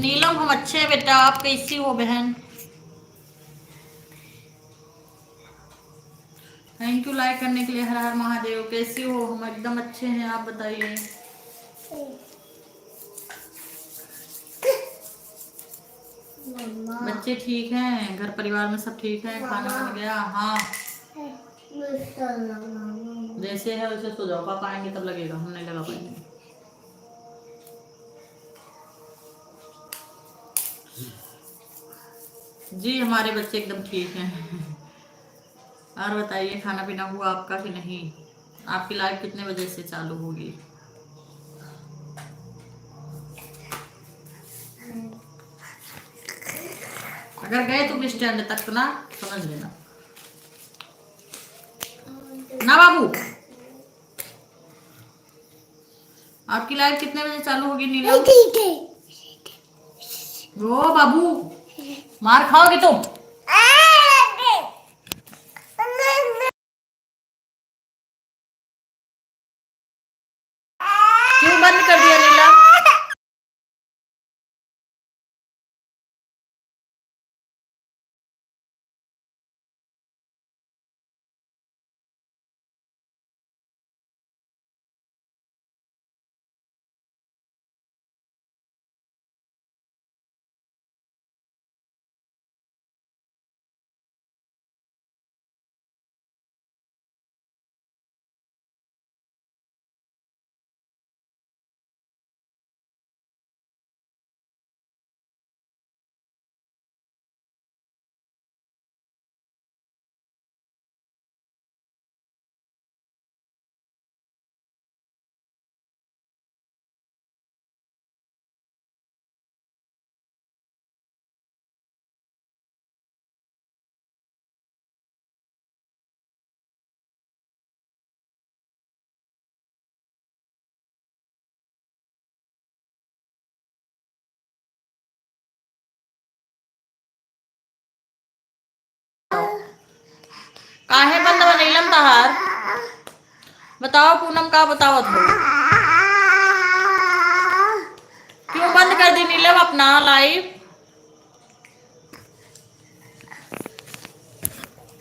नीलम हम अच्छे हैं बेटा, आप कैसी हो बहन? थैंक यू लाइक करने के लिए। हर हर महादेव। कैसी हो? हम एकदम अच्छे हैं, आप बताइए। बच्चे ठीक हैं? घर परिवार में सब ठीक है? खाना बन गया? हाँ जैसे है वैसे सो जाओ, पापा आएंगे तब लगेगा, हम नहीं लगा पाएंगे। जी हमारे बच्चे एकदम ठीक हैं। और बताइए खाना पीना हुआ आपका कि नहीं? आपकी लाइव कितने बजे से चालू होगी? अगर गए तो स्टैंड तक तो ना समझ लेना ना बाबू। आपकी लाइव कितने बजे चालू होगी नीलम? ओ बाबू मार खाओगे तुम। क्यों बंद कर दिया नीलम? काहे बंद बा नीलम तहार? बताओ पूनम का बताओ तो। क्यों बंद कर दी नीलम अपना लाइव?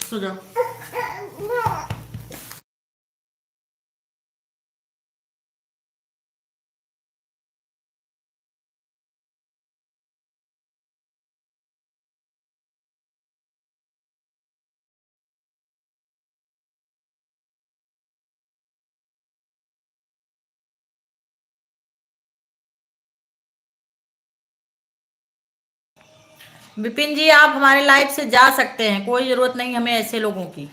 सो जाओ। विपिन जी आप हमारे लाइव से जा सकते हैं, कोई जरूरत नहीं हमें ऐसे लोगों की।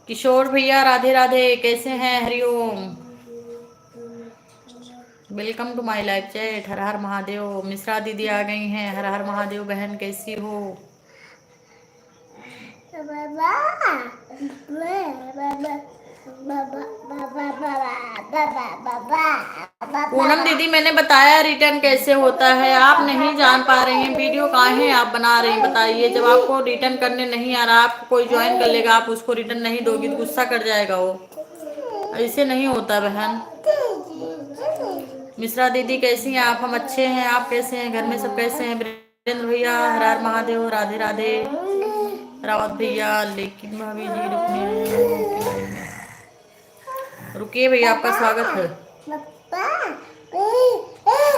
किशोर भैया राधे राधे, कैसे हैं? Hariom, welcome to my live chat. Har Har Mahadev. Mishra दीदी आ गई हैं। हर हर महादेव बहन, कैसी हो? पूनम दीदी मैंने बताया रिटर्न कैसे होता है, आप नहीं जान पा रही हैं, वीडियो काहे आप बना रही हैं बताइए। जब आपको रिटर्न करने नहीं आ रहा, आपको कोई ज्वाइन कर लेगा, आप उसको रिटर्न नहीं दोगी तो गुस्सा कर जाएगा वो। ऐसे नहीं होता बहन। मिश्रा दीदी कैसी हैं आप? हम अच्छे हैं, आप कैसे हैं? घर में सब कैसे हैं? वीरेंद्र भैया हर हर महादेव, राधे राधे। रावत भैया लेकिन भाभी जी रुकिए भैया, आपका स्वागत है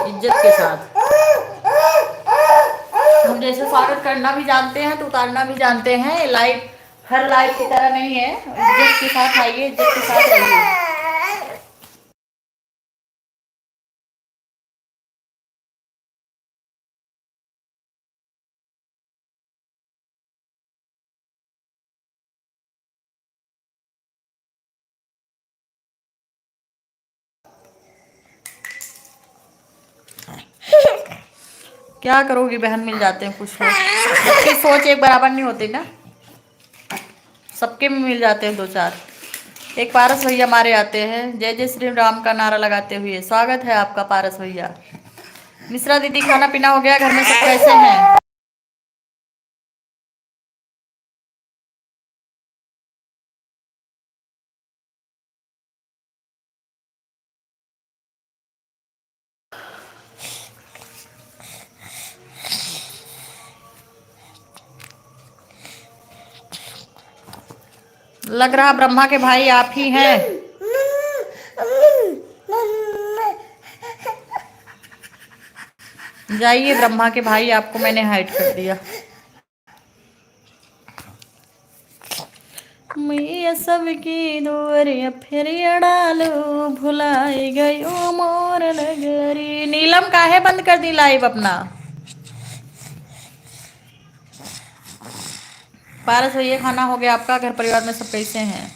इज्जत के साथ। हम जैसे स्वागत करना भी जानते हैं तो उतारना भी जानते हैं। लाइव हर लाइव की तरह नहीं है, इज्जत के साथ आइए, इज्जत के साथ रहिए। क्या करोगी बहन, मिल जाते हैं कुछ लोग, सबकी सोच एक बराबर नहीं होती ना, सबके में मिल जाते हैं दो चार। एक पारस भैया हमारे आते हैं, जय जय श्री राम का नारा लगाते हुए। स्वागत है आपका पारस भैया। मिश्रा दीदी खाना पीना हो गया? घर में सब कैसे हैं? लग रहा ब्रह्मा के भाई आप ही हैं। जाइए ब्रह्मा के भाई, आपको मैंने हाइड कर दिया। मैं सबकी दोरिया फिर डालो, भुलाई गई ओ मोर नगरी। नीलम काहे बंद कर दी लाइव अपना? पारस भैया खाना हो गया आपका? घर परिवार में सब कैसे हैं?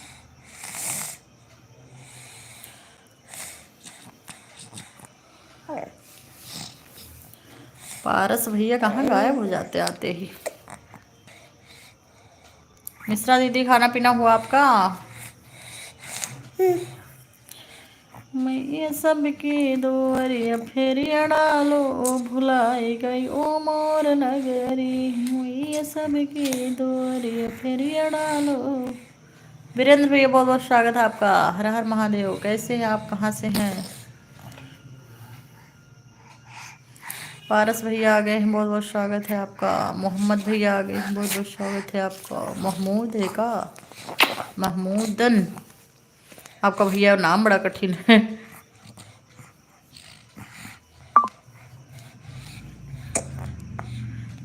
पारस भैया कहाँ गायब हो जाते आते ही। मिश्रा दीदी खाना पीना हुआ आपका? मैं सबकी दोरिया फिर डालो, भुलाई गई ओ मोर नगरी। मैं सबकी दोरिया फिर डालो। वीरेंद्र भैया बहुत बहुत स्वागत है आपका। हर हर महादेव। कैसे हैं आप? कहाँ से हैं? पारस भैया आ गए हैं, बहुत बहुत स्वागत है आपका। मोहम्मद भैया आ गए हैं, बहुत बहुत स्वागत है आपका। महमूद है का? महमूदन आपका भैया नाम बड़ा कठिन है।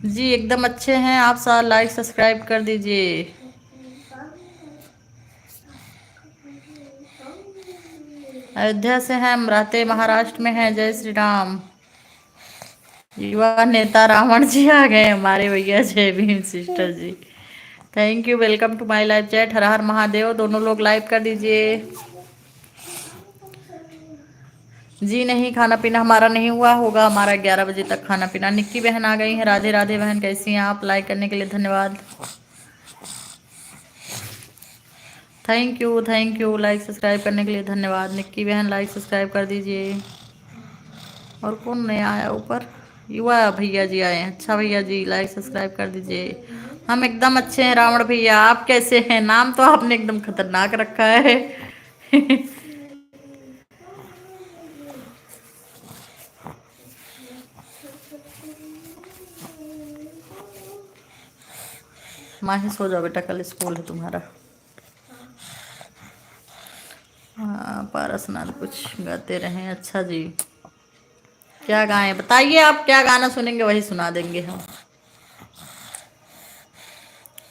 जी एकदम अच्छे हैं आप। सारा लाइक सब्सक्राइब कर दीजिए। अयोध्या से हैं हम, रहते महाराष्ट्र में हैं। जय श्री राम। युवा नेता रावण जी आ गए हमारे भैया। जय Bhim sister ji, thank you. Welcome to my live chat. Har Har Mahadev. दोनों लोग लाइव कर दीजिए। जी नहीं, खाना पीना हमारा नहीं हुआ, होगा हमारा 11 बजे तक खाना पीना। निक्की बहन आ गई हैं। राधे राधे बहन, कैसी हैं आप? लाइक करने के लिए धन्यवाद। थैंक यू लाइक सब्सक्राइब करने के लिए धन्यवाद। निक्की बहन लाइक सब्सक्राइब कर दीजिए। और कौन नया आया ऊपर? युवा भैया जी आए हैं। अच्छा भैया जी लाइक सब्सक्राइब कर दीजिए। हम एकदम अच्छे हैं रावण भैया, आप कैसे हैं? नाम तो आपने एकदम खतरनाक रखा है। माही सो जाओ बेटा, कल स्कूल है तुम्हारा। हाँ पारसनाथ कुछ गाते रहें। अच्छा जी, क्या गाएं बताइए? आप क्या गाना सुनेंगे वही सुना देंगे हम।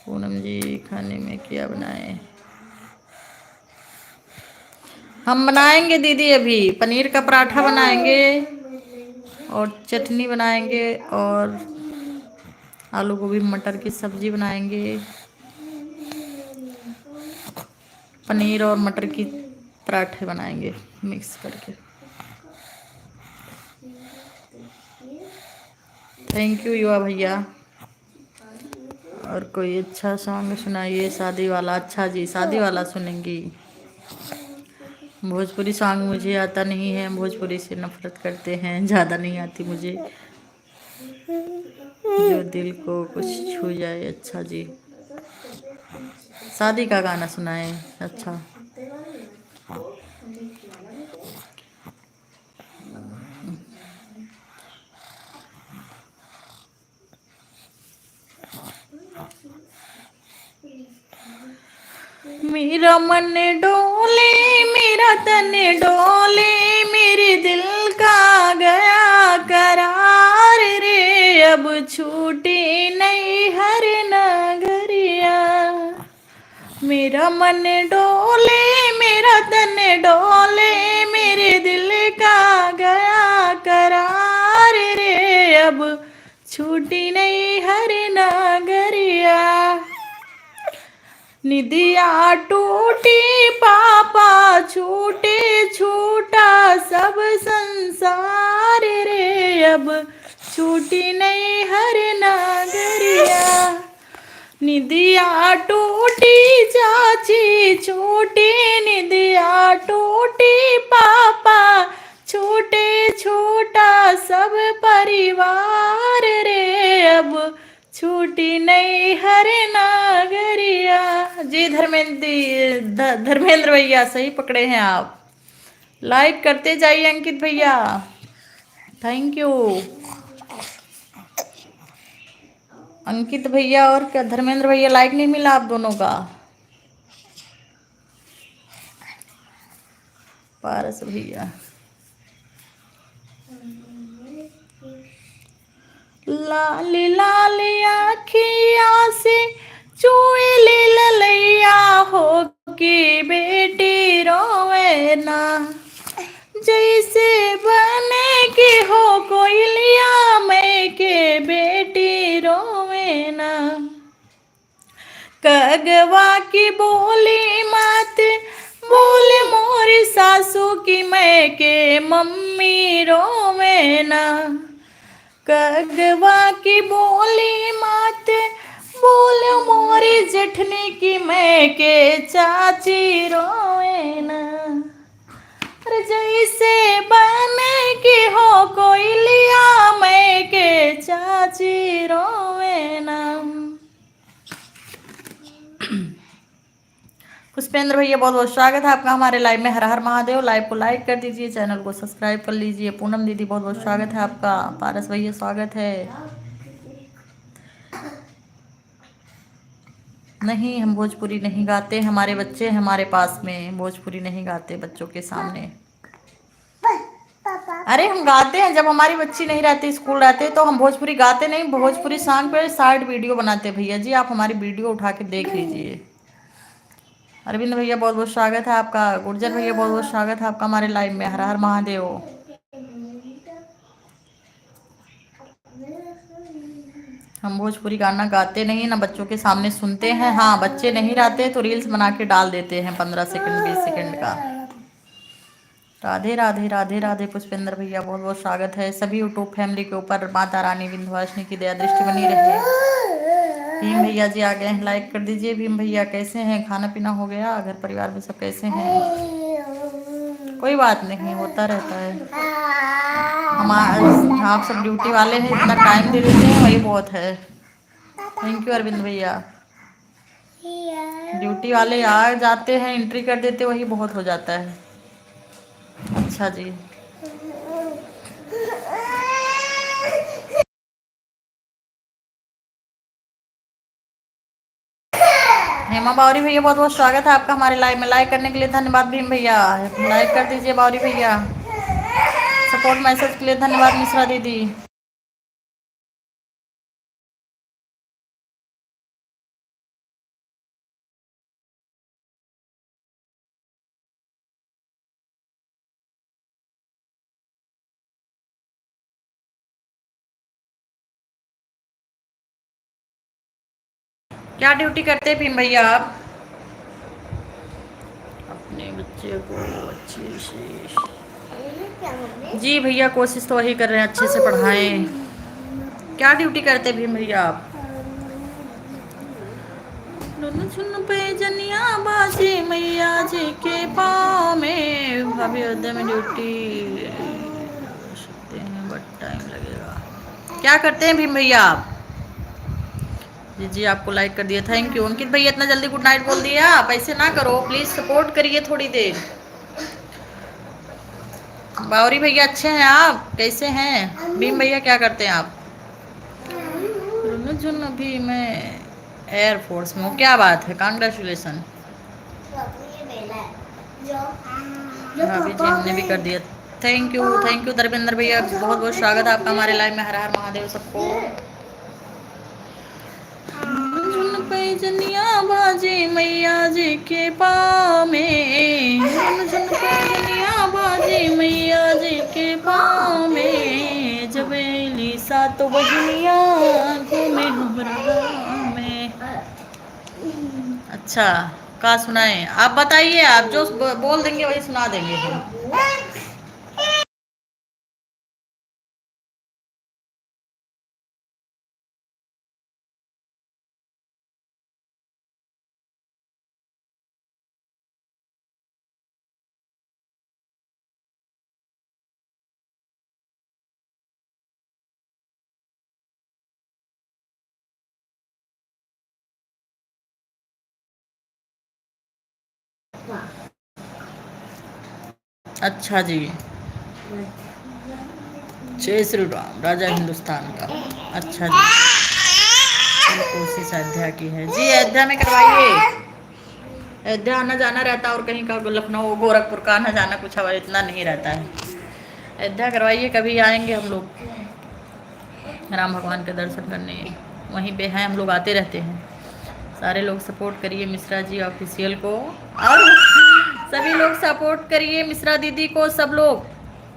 पूनम जी खाने में क्या बनाएं? हम बनाएंगे दीदी अभी पनीर का पराठा बनाएंगे और चटनी बनाएंगे और आलू गोभी मटर की सब्जी बनाएंगे। पनीर और मटर की पराठे बनाएंगे मिक्स करके। थैंक यू युवा भैया। और कोई अच्छा सॉन्ग सुनाइए शादी वाला। अच्छा जी शादी वाला सुनेंगी। भोजपुरी सॉन्ग मुझे आता नहीं है, भोजपुरी से नफरत करते हैं, ज़्यादा नहीं आती मुझे। जो दिल को कुछ छू जाए। अच्छा जी, शादी का गाना सुनाए। अच्छा, मेरा मन डोले, मेरा तन डोले, मेरे दिल का गया करार रे, अब छूटे नहीं हर नगरिया। मेरा मन डोले, मेरा तन डोले, मेरे दिल का गया करार रे, अब छूटी नहीं हर नगरिया। निदिया टूटी पापा छूटे, छूटा सब संसार रे, अब छूटी नहीं हर नगरिया। निदिया टूटी चाची छूटी, निदिया टूटी पापा छूटे, छूटा सब परिवार रे, अब छूटी नहीं हर नागरिया। जी धर्मेंद्र भैया सही पकड़े हैं आप। लाइक करते जाइए अंकित भैया, थैंक यू। अंकित भैया और क्या धर्मेंद्र भैया, लाइक नहीं मिला आप दोनों का। पारस भैया, लाली लाली आखिया से चुएली ललैया हो के बेटी रोवे ना, जैसे बने के हो कोयलिया मैं के बेटी रोवे ना। कगवा की बोली मत बोले मोरी सासू की मैं के मम्मी रोवे ना। कगवा की बोली मत बोले मोरी जेठनी की मैं के चाची रोवे ना। जैसे बने की हो कोयलिया मैं के चाची रोवे ना। पुष्पेंद्र भैया बहुत बहुत स्वागत है आपका हमारे लाइव में। हर हर महादेव। लाइव को लाइक कर दीजिए, चैनल को सब्सक्राइब कर लीजिए। पूनम दीदी बहुत बहुत स्वागत है आपका। पारस भैया स्वागत है। नहीं, हम भोजपुरी नहीं गाते, हमारे बच्चे हमारे पास में, भोजपुरी नहीं गाते बच्चों के सामने। अरे हम गाते हैं, जब हमारी बच्ची नहीं रहती, स्कूल रहते, तो हम भोजपुरी गाते नहीं, भोजपुरी सॉन्ग पे शार्ट वीडियो बनाते भैया जी। आप हमारी वीडियो उठा के देख लीजिए। अरविंद भैया बहुत बहुत स्वागत है आपका। गुर्जर भैया बहुत बहुत स्वागत है आपका हमारे लाइव में। हर हर महादेव। हम भोजपुरी गाना गाते नहीं, ना बच्चों के सामने सुनते हैं। हाँ, बच्चे नहीं रहते तो रील्स बना के डाल देते हैं 15 सेकंड 20 सेकंड का। राधे राधे राधे राधे। पुष्पेंद्र भैया बहुत बहुत स्वागत है। सभी यूट्यूब फैमिली के ऊपर माता रानी विंध्यवासिनी की दया दृष्टि बनी रहे। भीम भैया जी आ गए हैं, लाइक कर दीजिए। भीम भैया कैसे हैं, खाना पीना हो गया, घर परिवार में सब कैसे हैं? कोई बात नहीं, होता रहता है। हम आप सब ड्यूटी वाले हैं, इतना टाइम दे देते हैं, वही बहुत है। थैंक यू अरविंद भैया। ड्यूटी वाले आ जाते हैं, एंट्री कर देते, वही बहुत हो जाता है। अच्छा जी। हेमा बावरी भैया बहुत बहुत स्वागत है आपका हमारे लाइव में। लाइक करने के लिए धन्यवाद भीम भैया। लाइक कर दीजिए बावरी भैया। सपोर्ट मैसेज के लिए धन्यवाद मिश्रा दीदी। क्या ड्यूटी करते हैं भीम भैया आप? अपने बच्चे को अच्छे से। जी भैया, कोशिश तो वही कर रहे हैं, अच्छे से पढ़ाएं। क्या ड्यूटी करते हैं भीम भैया आप? सुन पे जनिया बाजे मैया जी के पाँव में, भाभी अयोध्या में ड्यूटी सकते हैं बट टाइम लगेगा। क्या करते हैं भीम भैया आप? जी जी आपको लाइक कर दिया, थैंक यू। अंकित भैया इतना जल्दी गुड नाइट बोल दिया आप? ऐसे ना करो प्लीज, सपोर्ट करिए थोड़ी देर। बावरी भैया अच्छे हैं आप? कैसे हैं? भीम भैया क्या करते हैं आप? रुनुझुन अभी मैं एयरफोर्स में हूँ। क्या बात है, कांग्रेचुलेसन। भाभी जी हमने भी कर दिया, थैंक यू धर्मेंद्र भैया, बहुत बहुत स्वागत है आपका हमारे लाइव में। हर हर महादेव सबको। झुन पैजनिया बाजे मैया जी के पाँव में, झुन पैजनिया बाजे मैया जी के पाँव में, जबेली सात बजनिया घूमे हमरा में। अच्छा का सुनाए आप? बताइए, आप जो बोल देंगे वही सुना देंगे हम। अच्छा जी, जय श्री राम, राजा हिंदुस्तान का। अच्छा जी, कोशिश अयोध्या की है जी, अयोध्या में करवाइए। अयोध्या आना जाना रहता है और कहीं का लखनऊ गोरखपुर का आना जाना कुछ अब इतना नहीं रहता है। अयोध्या करवाइए, कभी आएंगे हम लोग राम भगवान के दर्शन करने, वहीं पे हैं हम लोग, आते रहते हैं। सारे लोग सपोर्ट करिए मिश्रा जी ऑफिशियल को, और सभी लोग सपोर्ट करिए मिश्रा दीदी को, सब लोग।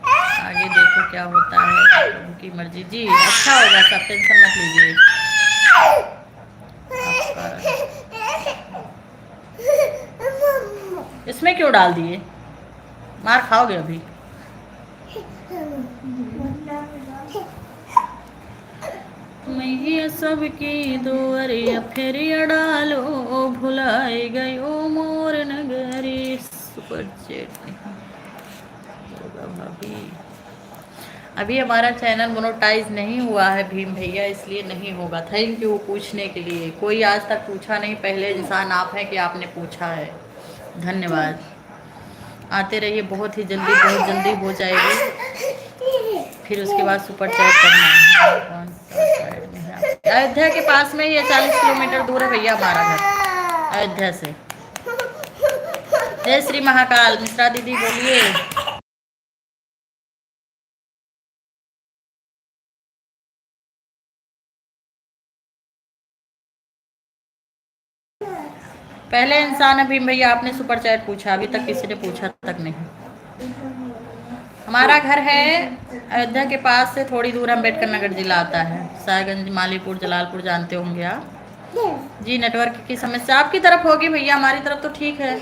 आगे देखो क्या होता है, उनकी मर्जी जी। अच्छा होगा, सब टेंशन मत लीजिए। इसमें क्यों डाल दिए? मार खाओगे अभी। मैया सबकी दुआरिया फेरिया डालो, भुलाई गई ओ मोर नगरी। सुपर चैट भाभी, अभी हमारा चैनल मोनेटाइज नहीं हुआ है भीम भैया, इसलिए नहीं होगा। थैंक यू पूछने के लिए। कोई आज तक पूछा नहीं, पहले इंसान आप हैं कि आपने पूछा है, धन्यवाद। आते रहिए, बहुत ही जल्दी, बहुत जल्दी हो जाएगी। फिर उसके बाद सुपर चैट करना है। कौन सा साइड में है? अयोध्या के पास में ही है, 40 किलोमीटर दूर है भैया हमारा घर अयोध्या से। जय श्री महाकाल, मिश्रा दीदी बोलिए। पहले इंसान है भीम भैया, आपने सुपर चैट पूछा, अभी तक किसी ने पूछा तक नहीं। हमारा घर है अयोध्या के पास से थोड़ी दूर, अम्बेडकर नगर जिला आता है, साहेबगंज, मालीपुर, जलालपुर जानते होंगे आप जी। नेटवर्क की समस्या आपकी तरफ होगी भैया, हमारी तरफ तो ठीक है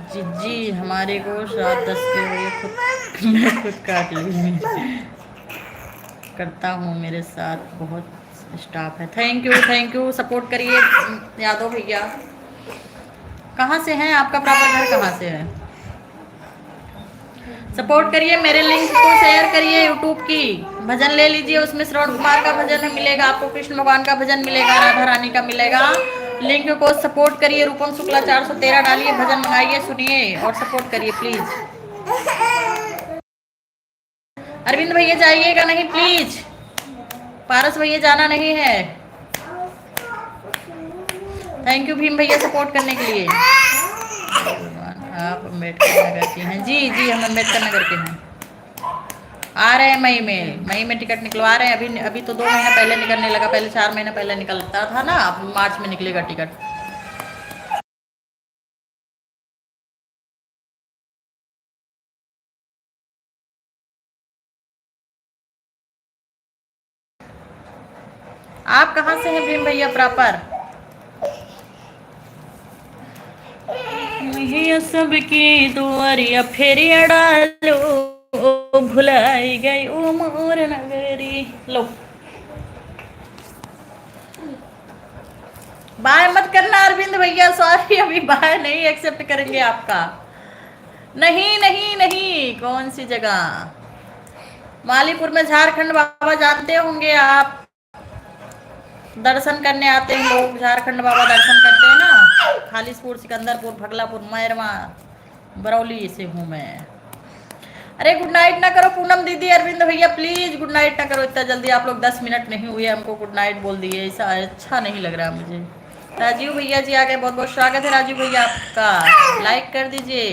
जी। जी हमारे को 7-10 के हुए खुद मैं खुद काट ली करता हूँ, मेरे साथ बहुत स्टाफ है। थैंक यू सपोर्ट करिए यादव भैया। कहाँ से हैं? आपका प्रॉपर घर कहाँ से है? सपोर्ट करिए, मेरे लिंक को शेयर करिए यूट्यूब की। भजन ले लीजिए, उसमें श्रवण कुमार का भजन मिलेगा आपको, कृष्ण भगवान का भजन मिलेगा, राधा रानी का मिलेगा। लिंक को सपोर्ट करिए, रूपम शुक्ला 413 डालिए, भजन मंगाइए, सुनिए और सपोर्ट करिए प्लीज। अरविंद भैया जाइएगा नहीं प्लीज, पारस भैया जाना नहीं है। थैंक यू भीम भैया सपोर्ट करने के लिए। आप अम्बेडकर नगर के हैं? जी जी हम अम्बेडकर नगर के हैं। आ रहे हैं मई में टिकट निकलवा रहे हैं। अभी तो 2 महीना पहले निकलने लगा, पहले 4 महीना पहले निकलता था ना, अब मार्च में निकलेगा टिकट। आप कहाँ से हैं भीम भैया प्रॉपर? सबकी दुआरिया फेरिया डालो, भुलाई गई ओ मोर नगरी। लो बाय मत करना अरविंद भैया, सॉरी अभी बाय नहीं एक्सेप्ट करेंगे आपका। नहीं नहीं नहीं, कौन सी जगह? मालीपुर में झारखंड बाबा जानते होंगे आप, दर्शन करने आते हैं लोग, झारखंड बाबा दर्शन करते हैं ना। खालिसपुर, सिकंदरपुर, भगलापुर, मैरवा, बरौली से हूँ मैं। अरे गुड नाइट ना करो पूनम दीदी, अरविंद भैया प्लीज गुड नाइट ना करो इतना जल्दी। आप लोग 10 मिनट नहीं हुए हमको गुड नाइट बोल दिए, ऐसा अच्छा नहीं लग रहा मुझे। राजीव भैया जी आ गए, बहुत बहुत स्वागत है राजीव भैया आपका। लाइक कर दीजिए।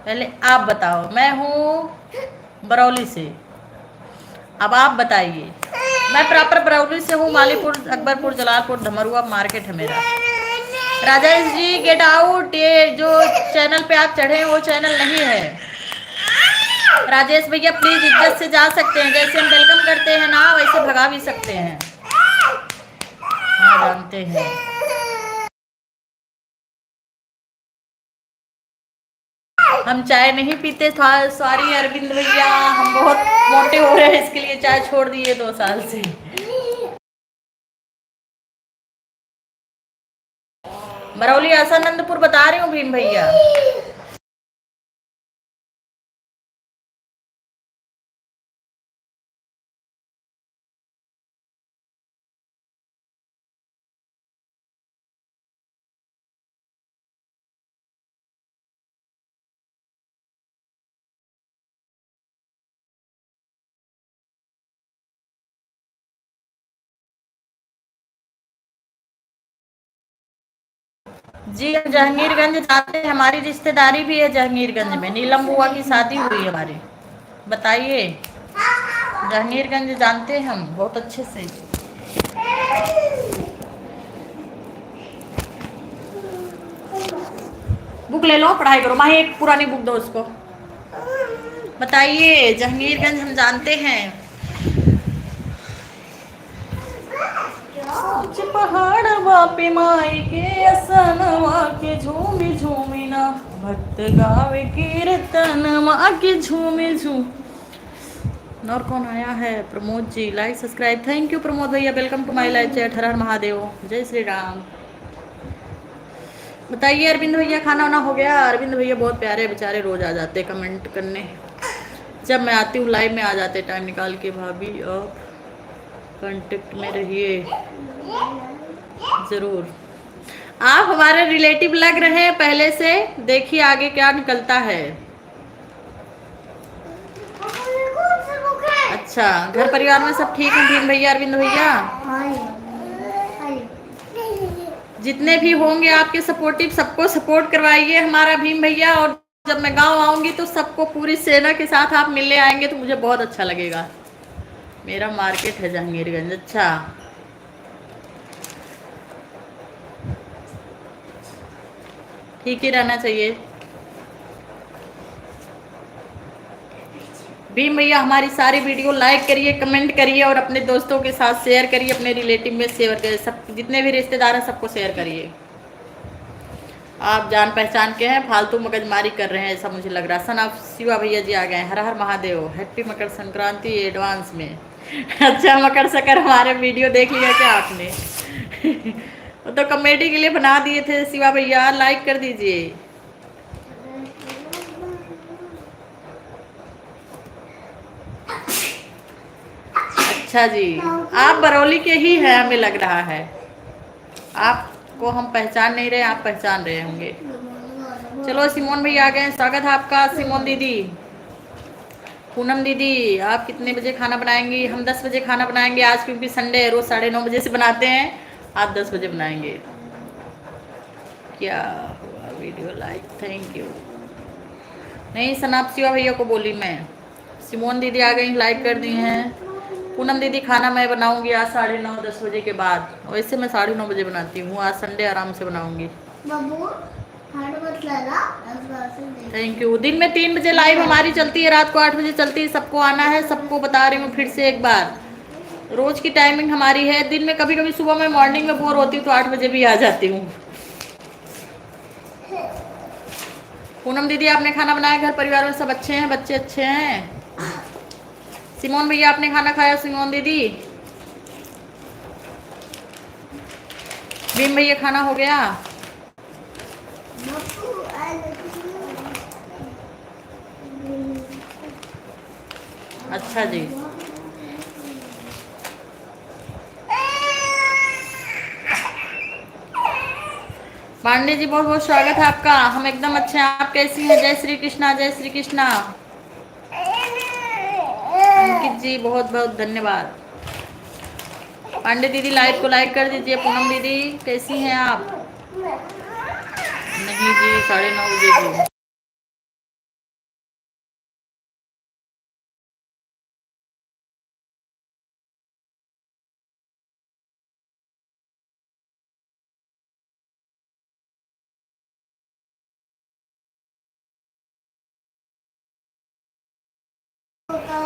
पहले आप बताओ, मैं हूँ बरौली से, अब आप बताइए। मैं प्रॉपर बरौली से हूँ, मालीपुर, अकबरपुर, जलालपुर, धमरुआ मार्केट है मेरा। राजेश जी गेट आउट, ये जो चैनल पे आप चढ़े हैं वो चैनल नहीं है। राजेश भैया प्लीज इज्जत से जा सकते हैं, जैसे हम वेलकम करते हैं ना वैसे भगा भी सकते हैं। हाँ जानते हैं। हम चाय नहीं पीते, सॉरी अरविंद भैया, हम बहुत मोटे हो रहे हैं इसके लिए चाय छोड़ दिए 2 साल से। बरौली आसानंदपुर बता रही हूँ भीम भैया। जी हम जहांगीरगंज जाते हैं, हमारी रिश्तेदारी भी है जहांगीरगंज में, नीलम बुआ की शादी हुई है हमारी। बताइए, जहांगीरगंज जानते हैं हम बहुत अच्छे से। बुक ले लो, पढ़ाई करो। माही एक पुरानी बुक दो उसको। बताइए, जहांगीरगंज हम जानते हैं। पहाड़ पे माई के असनवा के झूमी झूमी ना, भक्त गावे कीर्तन माँ के झूमी झूम। और कौन आया है? Pramod ji, like subscribe, thank you Pramod भैया, welcome to my live chat. Har Har Mahadev, जय श्री राम। बताइए अरविंद भैया, खाना वाना हो गया? अरविंद भैया बहुत प्यारे बेचारे, रोज आ जाते कमेंट करने, जब मैं आती हूँ लाइव में आ जाते टाइम निकाल के। भाभी आप कांटेक्ट में रहिए जरूर। आप हमारे रिलेटिव लग रहे हैं पहले से, देखिए आगे क्या निकलता है। अच्छा, घर परिवार में सब ठीक है भीम भैया, अरविंद भैया? जितने भी होंगे आपके सपोर्टिव, सबको सपोर्ट करवाइए हमारा भीम भैया। और जब मैं गांव आऊंगी तो सबको पूरी सेना के साथ आप मिलने आएंगे तो मुझे बहुत अच्छा लगेगा। मेरा मार्केट है जहांगीरगंज। अच्छा, ठीक ही रहना चाहिए। भीम भैया हमारी सारी वीडियो लाइक करिए, कमेंट करिए और अपने दोस्तों के साथ शेयर करिए, अपने रिलेटिव में शेयर करिए, सब जितने भी रिश्तेदार हैं सबको शेयर करिए। आप जान पहचान के हैं, फालतू मगजमारी कर रहे हैं ऐसा मुझे लग रहा है। सन ऑफ शिवा भैया जी आ गए। हर हर महादेव, हैप्पी मकर संक्रांति एडवांस में। अच्छा, मकर सकर हमारे वीडियो देख लिया क्या आपने? वो तो कॉमेडी के लिए बना दिए थे शिवा भैया, लाइक कर दीजिए। अच्छा जी, आप बरौली के ही हैं हमें लग रहा है, आपको हम पहचान नहीं रहे, आप पहचान रहे होंगे। चलो सिमोन भैया आ गए, स्वागत है आपका। सिमोन दीदी, पूनम दीदी, आप कितने बजे खाना बनाएंगी? हम 10 बजे खाना बनाएंगे आज, क्योंकि संडे है, रोज 9:30 बजे से बनाते हैं, आप 10 बजे बनाएंगे। क्या हुआ? Video like, thank you. नहीं, सनाप शिवा भैया को बोली मैं। सिमोन दीदी आ गई, लाइक कर दी हैं। पूनम दीदी, खाना मैं बनाऊंगी आज 9:30-10 बजे के बाद, वैसे मैं 9:30 बजे बनाती हूँ, आज संडे आराम से बनाऊंगी। Thank you. दिन में 3 बजे लाइव हमारी चलती है, रात को 8 बजे चलती है, सबको आना है, सबको बता रही हूँ फिर से एक बार, रोज की टाइमिंग हमारी है। दिन में कभी कभी सुबह में मॉर्निंग में बोर होती हूँ तो 8 बजे भी आ जाती हूँ। पूनम दीदी, आपने खाना बनाया? घर परिवार में सब अच्छे हैं? बच्चे अच्छे हैं? सिमोन भैया, आपने खाना खाया? सिमोन दीदी, भीम भैया, खाना हो गया? अच्छा जी। पांडे जी बहुत बहुत स्वागत है आपका। हम एकदम अच्छे हैं, आप कैसी हैं? जय श्री कृष्णा, जय श्री कृष्णा। अंकित जी बहुत बहुत धन्यवाद। पांडे दीदी लाइव को लाइक कर दीजिए। पूनम दीदी कैसी हैं आप? नहीं जी, 9:30 बजे जी।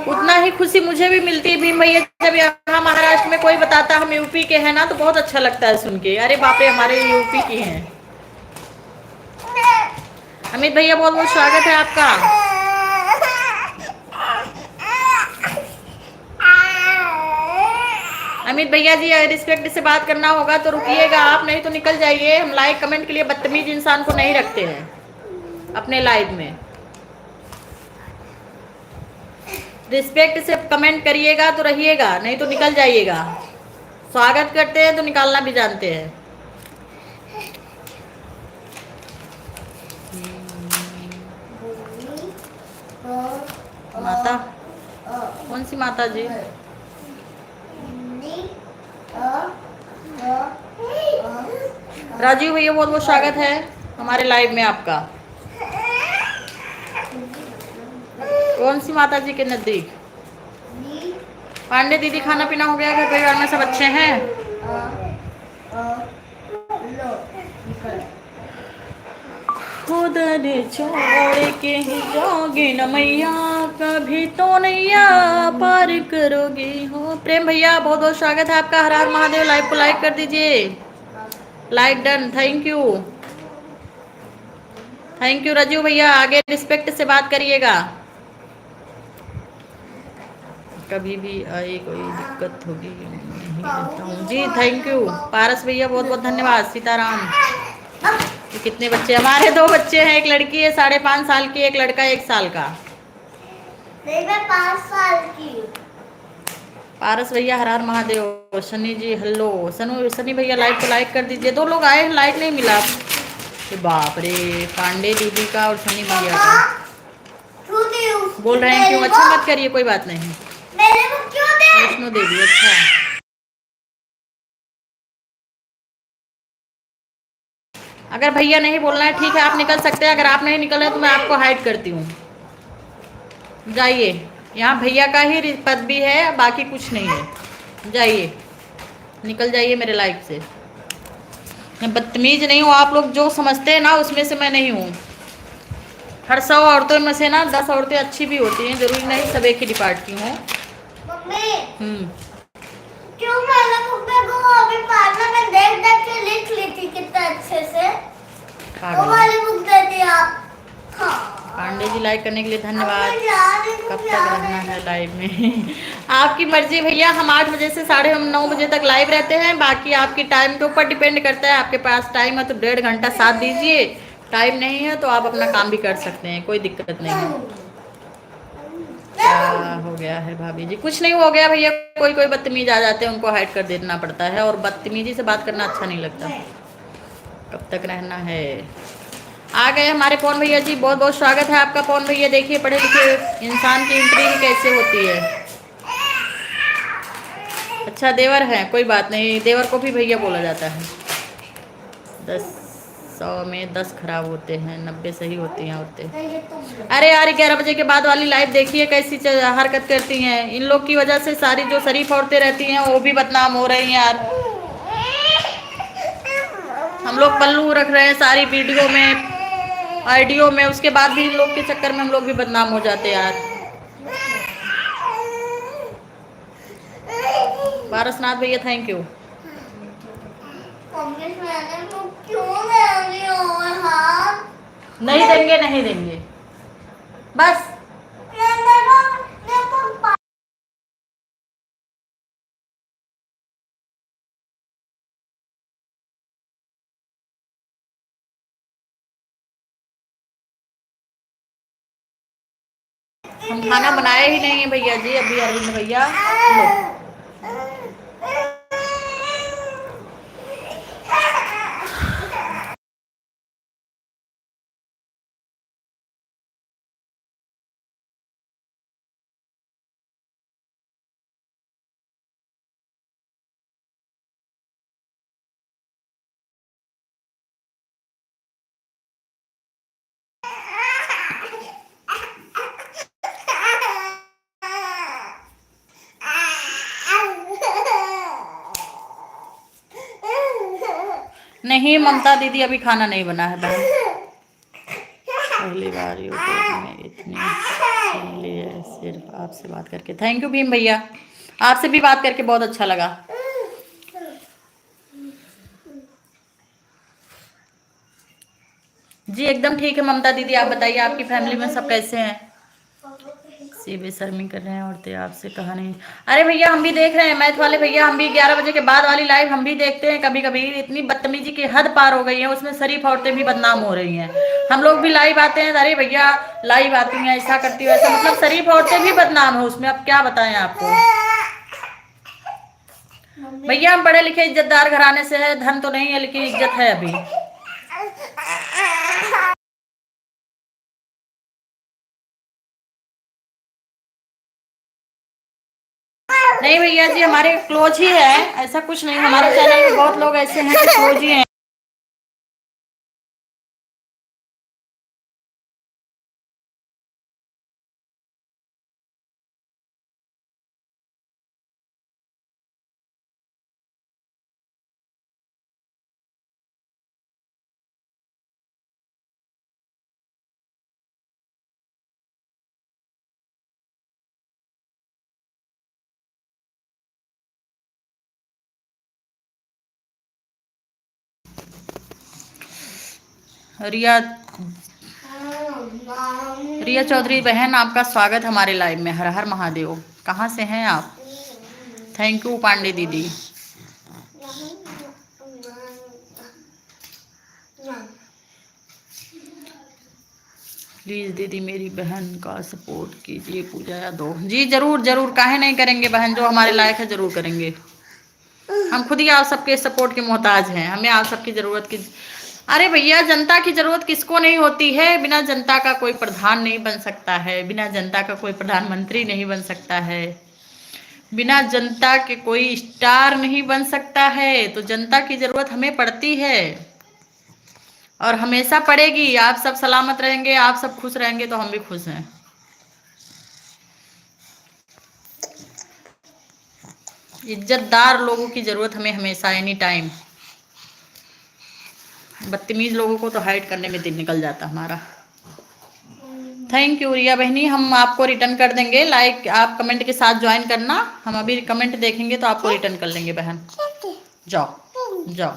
उतना ही खुशी मुझे भी मिलती है भीम भैया, जब यहाँ महाराष्ट्र में कोई बताता हम यूपी के हैं ना, तो बहुत अच्छा लगता है सुन के। अरे बाप रे, हमारे यूपी की हैं। अमित भैया बहुत बहुत स्वागत है आपका। अमित भैया जी, रिस्पेक्ट से बात करना होगा तो रुकिएगा आप, नहीं तो निकल जाइए। हम लाइक कमेंट के लिए बदतमीज इंसान को नहीं रखते हैं अपने लाइव में। रिस्पेक्ट से कमेंट करिएगा तो रहिएगा, नहीं तो निकल जाइएगा। स्वागत करते हैं तो निकालना भी जानते हैं। माता कौन सी माता जी? राजीव भैया बहुत बहुत स्वागत है हमारे लाइव में आपका। कौन सी माता जी के नजदीक? पांडे दीदी खाना पीना हो गया? घर परिवार में सब अच्छे हैं? खुद ने छोड़ के ही जाओगे न मैया, कभी तो नैया पार करोगे हो। प्रेम भैया बहुत बहुत स्वागत है आपका। हर हर महादेव। लाइव को लाइक कर दीजिए। Like done, thank you. Thank you Raju भैया। आगे रिस्पेक्ट से बात करिएगा। कभी भी आए कोई दिक्कत होगी नहीं रहता हूँ जी। थैंक यू पारस भैया बहुत बहुत धन्यवाद। सीताराम। तो कितने बच्चे? हमारे 2 बच्चे हैं, एक लड़की है 5.5 साल की, एक लड़का 1 साल का। नहीं, मैं 5 साल की। पारस भैया हर हर महादेव। सनी जी हेलो। सनी भैया लाइक को लाइक कर दीजिए। 2 लोग आए, लाइक नहीं मिला। बाप रे, पांडे दीदी का और सनी भैया का बोल रहे हैं क्यों? अच्छा मत करिए, कोई बात नहीं। वैष्णो देवी, अच्छा। अगर भैया नहीं बोलना है ठीक है, आप निकल सकते हैं। अगर आप नहीं निकल रहे तो मैं आपको हाइड करती हूँ। जाइए, यहाँ भैया का ही पद भी है, बाकी कुछ नहीं है। जाइए, निकल जाइए मेरे लाइफ से। मैं बदतमीज नहीं हूँ। आप लोग जो समझते हैं ना, उसमें से मैं नहीं हूँ। हर 100 औरतों में से ना 10 औरतें अच्छी भी होती हैं, जरूरी नहीं सब एक ही डिपार्ट की हूँ। क्यों मैंने को अभी पढ़ना, मैं देख देख के लिख ली थी कितना अच्छे से। वो वाली बुक दे दी आप। हाँ। पांडे जी लाइक करने के लिए धन्यवाद। कब तक रहना है लाइव में? आपकी मर्जी भैया। हम 8 बजे से 9:30 बजे तक लाइव रहते हैं। बाकी आपकी टाइम के ऊपर डिपेंड करता है। आपके पास टाइम है तो 1.5 घंटा साथ दीजिए। टाइम नहीं है तो आप अपना काम भी कर सकते हैं, कोई दिक्कत नहीं है। क्या हो गया है भाभी जी? कुछ नहीं हो गया भैया। कोई कोई बदतमीज आ जाते हैं, उनको हाइड कर देना पड़ता है, और बदतमीजी से बात करना अच्छा नहीं लगता। कब तक रहना है? आ गए हमारे पवन भैया जी, बहुत बहुत स्वागत है आपका पवन भैया। देखिए पढ़े लिखे इंसान की एंट्री भी कैसे होती है। अच्छा देवर है, कोई बात नहीं, देवर को भी भैया बोला जाता है। 100 में 10 खराब होते हैं, 90 सही होती हैं औरतें। अरे यार 11 बजे के बाद वाली लाइव देखिए कैसी हरकत करती हैं। इन लोग की वजह से सारी जो शरीफ औरतें रहती हैं वो भी बदनाम हो रही हैं यार। हम लोग पल्लू रख रहे हैं सारी वीडियो में, आईडियो में, उसके बाद भी इन लोग के चक्कर में हम लोग भी बदनाम हो जाते हैं यार। पारसनाथ भैया थैंक यू। नहीं देंगे, नहीं देंगे बस। हम खाना बनाए ही नहीं है भैया जी अभी अरविंद भैया। लो नहीं ममता दीदी अभी खाना नहीं बना है बहन। पहली बार यूट्यूब में इतनी लिए सिर्फ आपसे बात करके। थैंक यू भीम भैया, आपसे भी बात करके बहुत अच्छा लगा। जी एकदम ठीक है ममता दीदी, आप बताइए आपकी फैमिली में सब कैसे हैं? सी बेशर्मी कर रहे हैं औरतें, आपसे कहा नहीं। अरे भैया हम भी देख रहे हैं मैथ वाले भैया, हम भी 11 बजे के बाद वाली लाइव हम भी देखते हैं कभी कभी। इतनी बदतमीजी की हद पार हो गई है, उसमें शरीफ औरतें भी बदनाम हो रही हैं। हम लोग भी लाइव आते हैं, अरे भैया लाइव आती हैं ऐसा करती है ऐसा, मतलब शरीफ औरतें भी बदनाम है उसमें। अब क्या बताएं आपको भैया, हम पढ़े लिखे इज्जतदार घराने से है, धन तो नहीं है लेकिन इज्जत है अभी। नहीं भैया जी हमारे क्लोज ही है, ऐसा कुछ नहीं, हमारे चैनल में बहुत लोग ऐसे हैं जो क्लोज ही हैं। रिया रिया चौधरी बहन आपका स्वागत हमारे लाइव में। हर हर महादेव। कहाँ से हैं आप? थैंक यू पांडे दीदी। प्लीज दीदी मेरी बहन का सपोर्ट कीजिए, पूजा या दो। जी जरूर जरूर, काहे नहीं करेंगे बहन, जो हमारे लायक है जरूर करेंगे। हम खुद ही आप सबके सपोर्ट के मोहताज हैं, हमें आप सबकी जरूरत की। अरे भैया जनता की जरूरत किसको नहीं होती है? बिना जनता का कोई प्रधान नहीं बन सकता है, बिना जनता का कोई प्रधानमंत्री नहीं बन सकता है, बिना जनता के कोई स्टार नहीं बन सकता है। तो जनता की जरूरत हमें पड़ती है और हमेशा पड़ेगी। आप सब सलामत रहेंगे, आप सब खुश रहेंगे तो हम भी खुश हैं। इज्जतदार लोगों की जरूरत हमें हमेशा, एनी टाइम। बदतमीज लोगों को तो हाइड करने में दिन निकल जाता हमारा। थैंक यू रिया बहनी, हम आपको रिटर्न कर देंगे लाइक, आप कमेंट के साथ ज्वाइन करना, हम अभी कमेंट देखेंगे तो आपको रिटर्न कर लेंगे बहन। जाओ जाओ।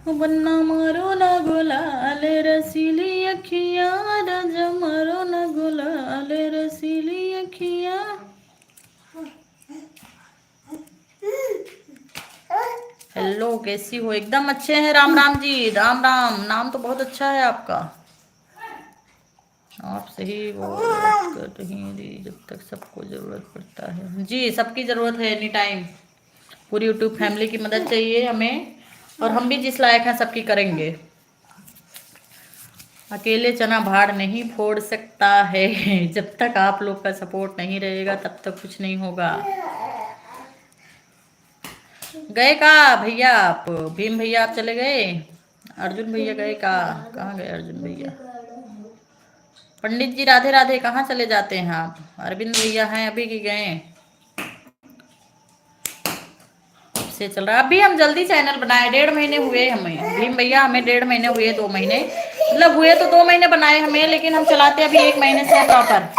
बन्ना मारो ना गुलाल रसीली अखियां, राजा मारो ना गुलाल रसीली अखियां। हेलो कैसी हो? एकदम अच्छे हैं, राम राम जी, राम राम। नाम तो बहुत अच्छा है आपका। आप सही वो कर रही दी, जब तक सबको जरूरत पड़ता है। जी सबकी जरूरत है एनी टाइम। पूरी यूट्यूब फैमिली की मदद चाहिए हमें, और हम भी जिस लायक हैं सबकी करेंगे। अकेले चना भाड़ नहीं फोड़ सकता है। जब तक आप लोग का सपोर्ट नहीं रहेगा तब तक कुछ नहीं होगा। गए का भैया आप? भीम भैया आप चले गए? अर्जुन भैया गए का? कहाँ गए अर्जुन भैया? पंडित जी राधे राधे, कहाँ चले जाते हैं आप? अरविंद भैया हैं अभी की गए? से चल रहा है अभी। हम जल्दी चैनल बनाए, 1.5 महीने हुए हमें भीम भैया, हमें 1.5 महीने हुए, 2 महीने मतलब हुए तो 2 महीने बनाए हमें, लेकिन हम चलाते अभी 1 महीने से प्रॉपर।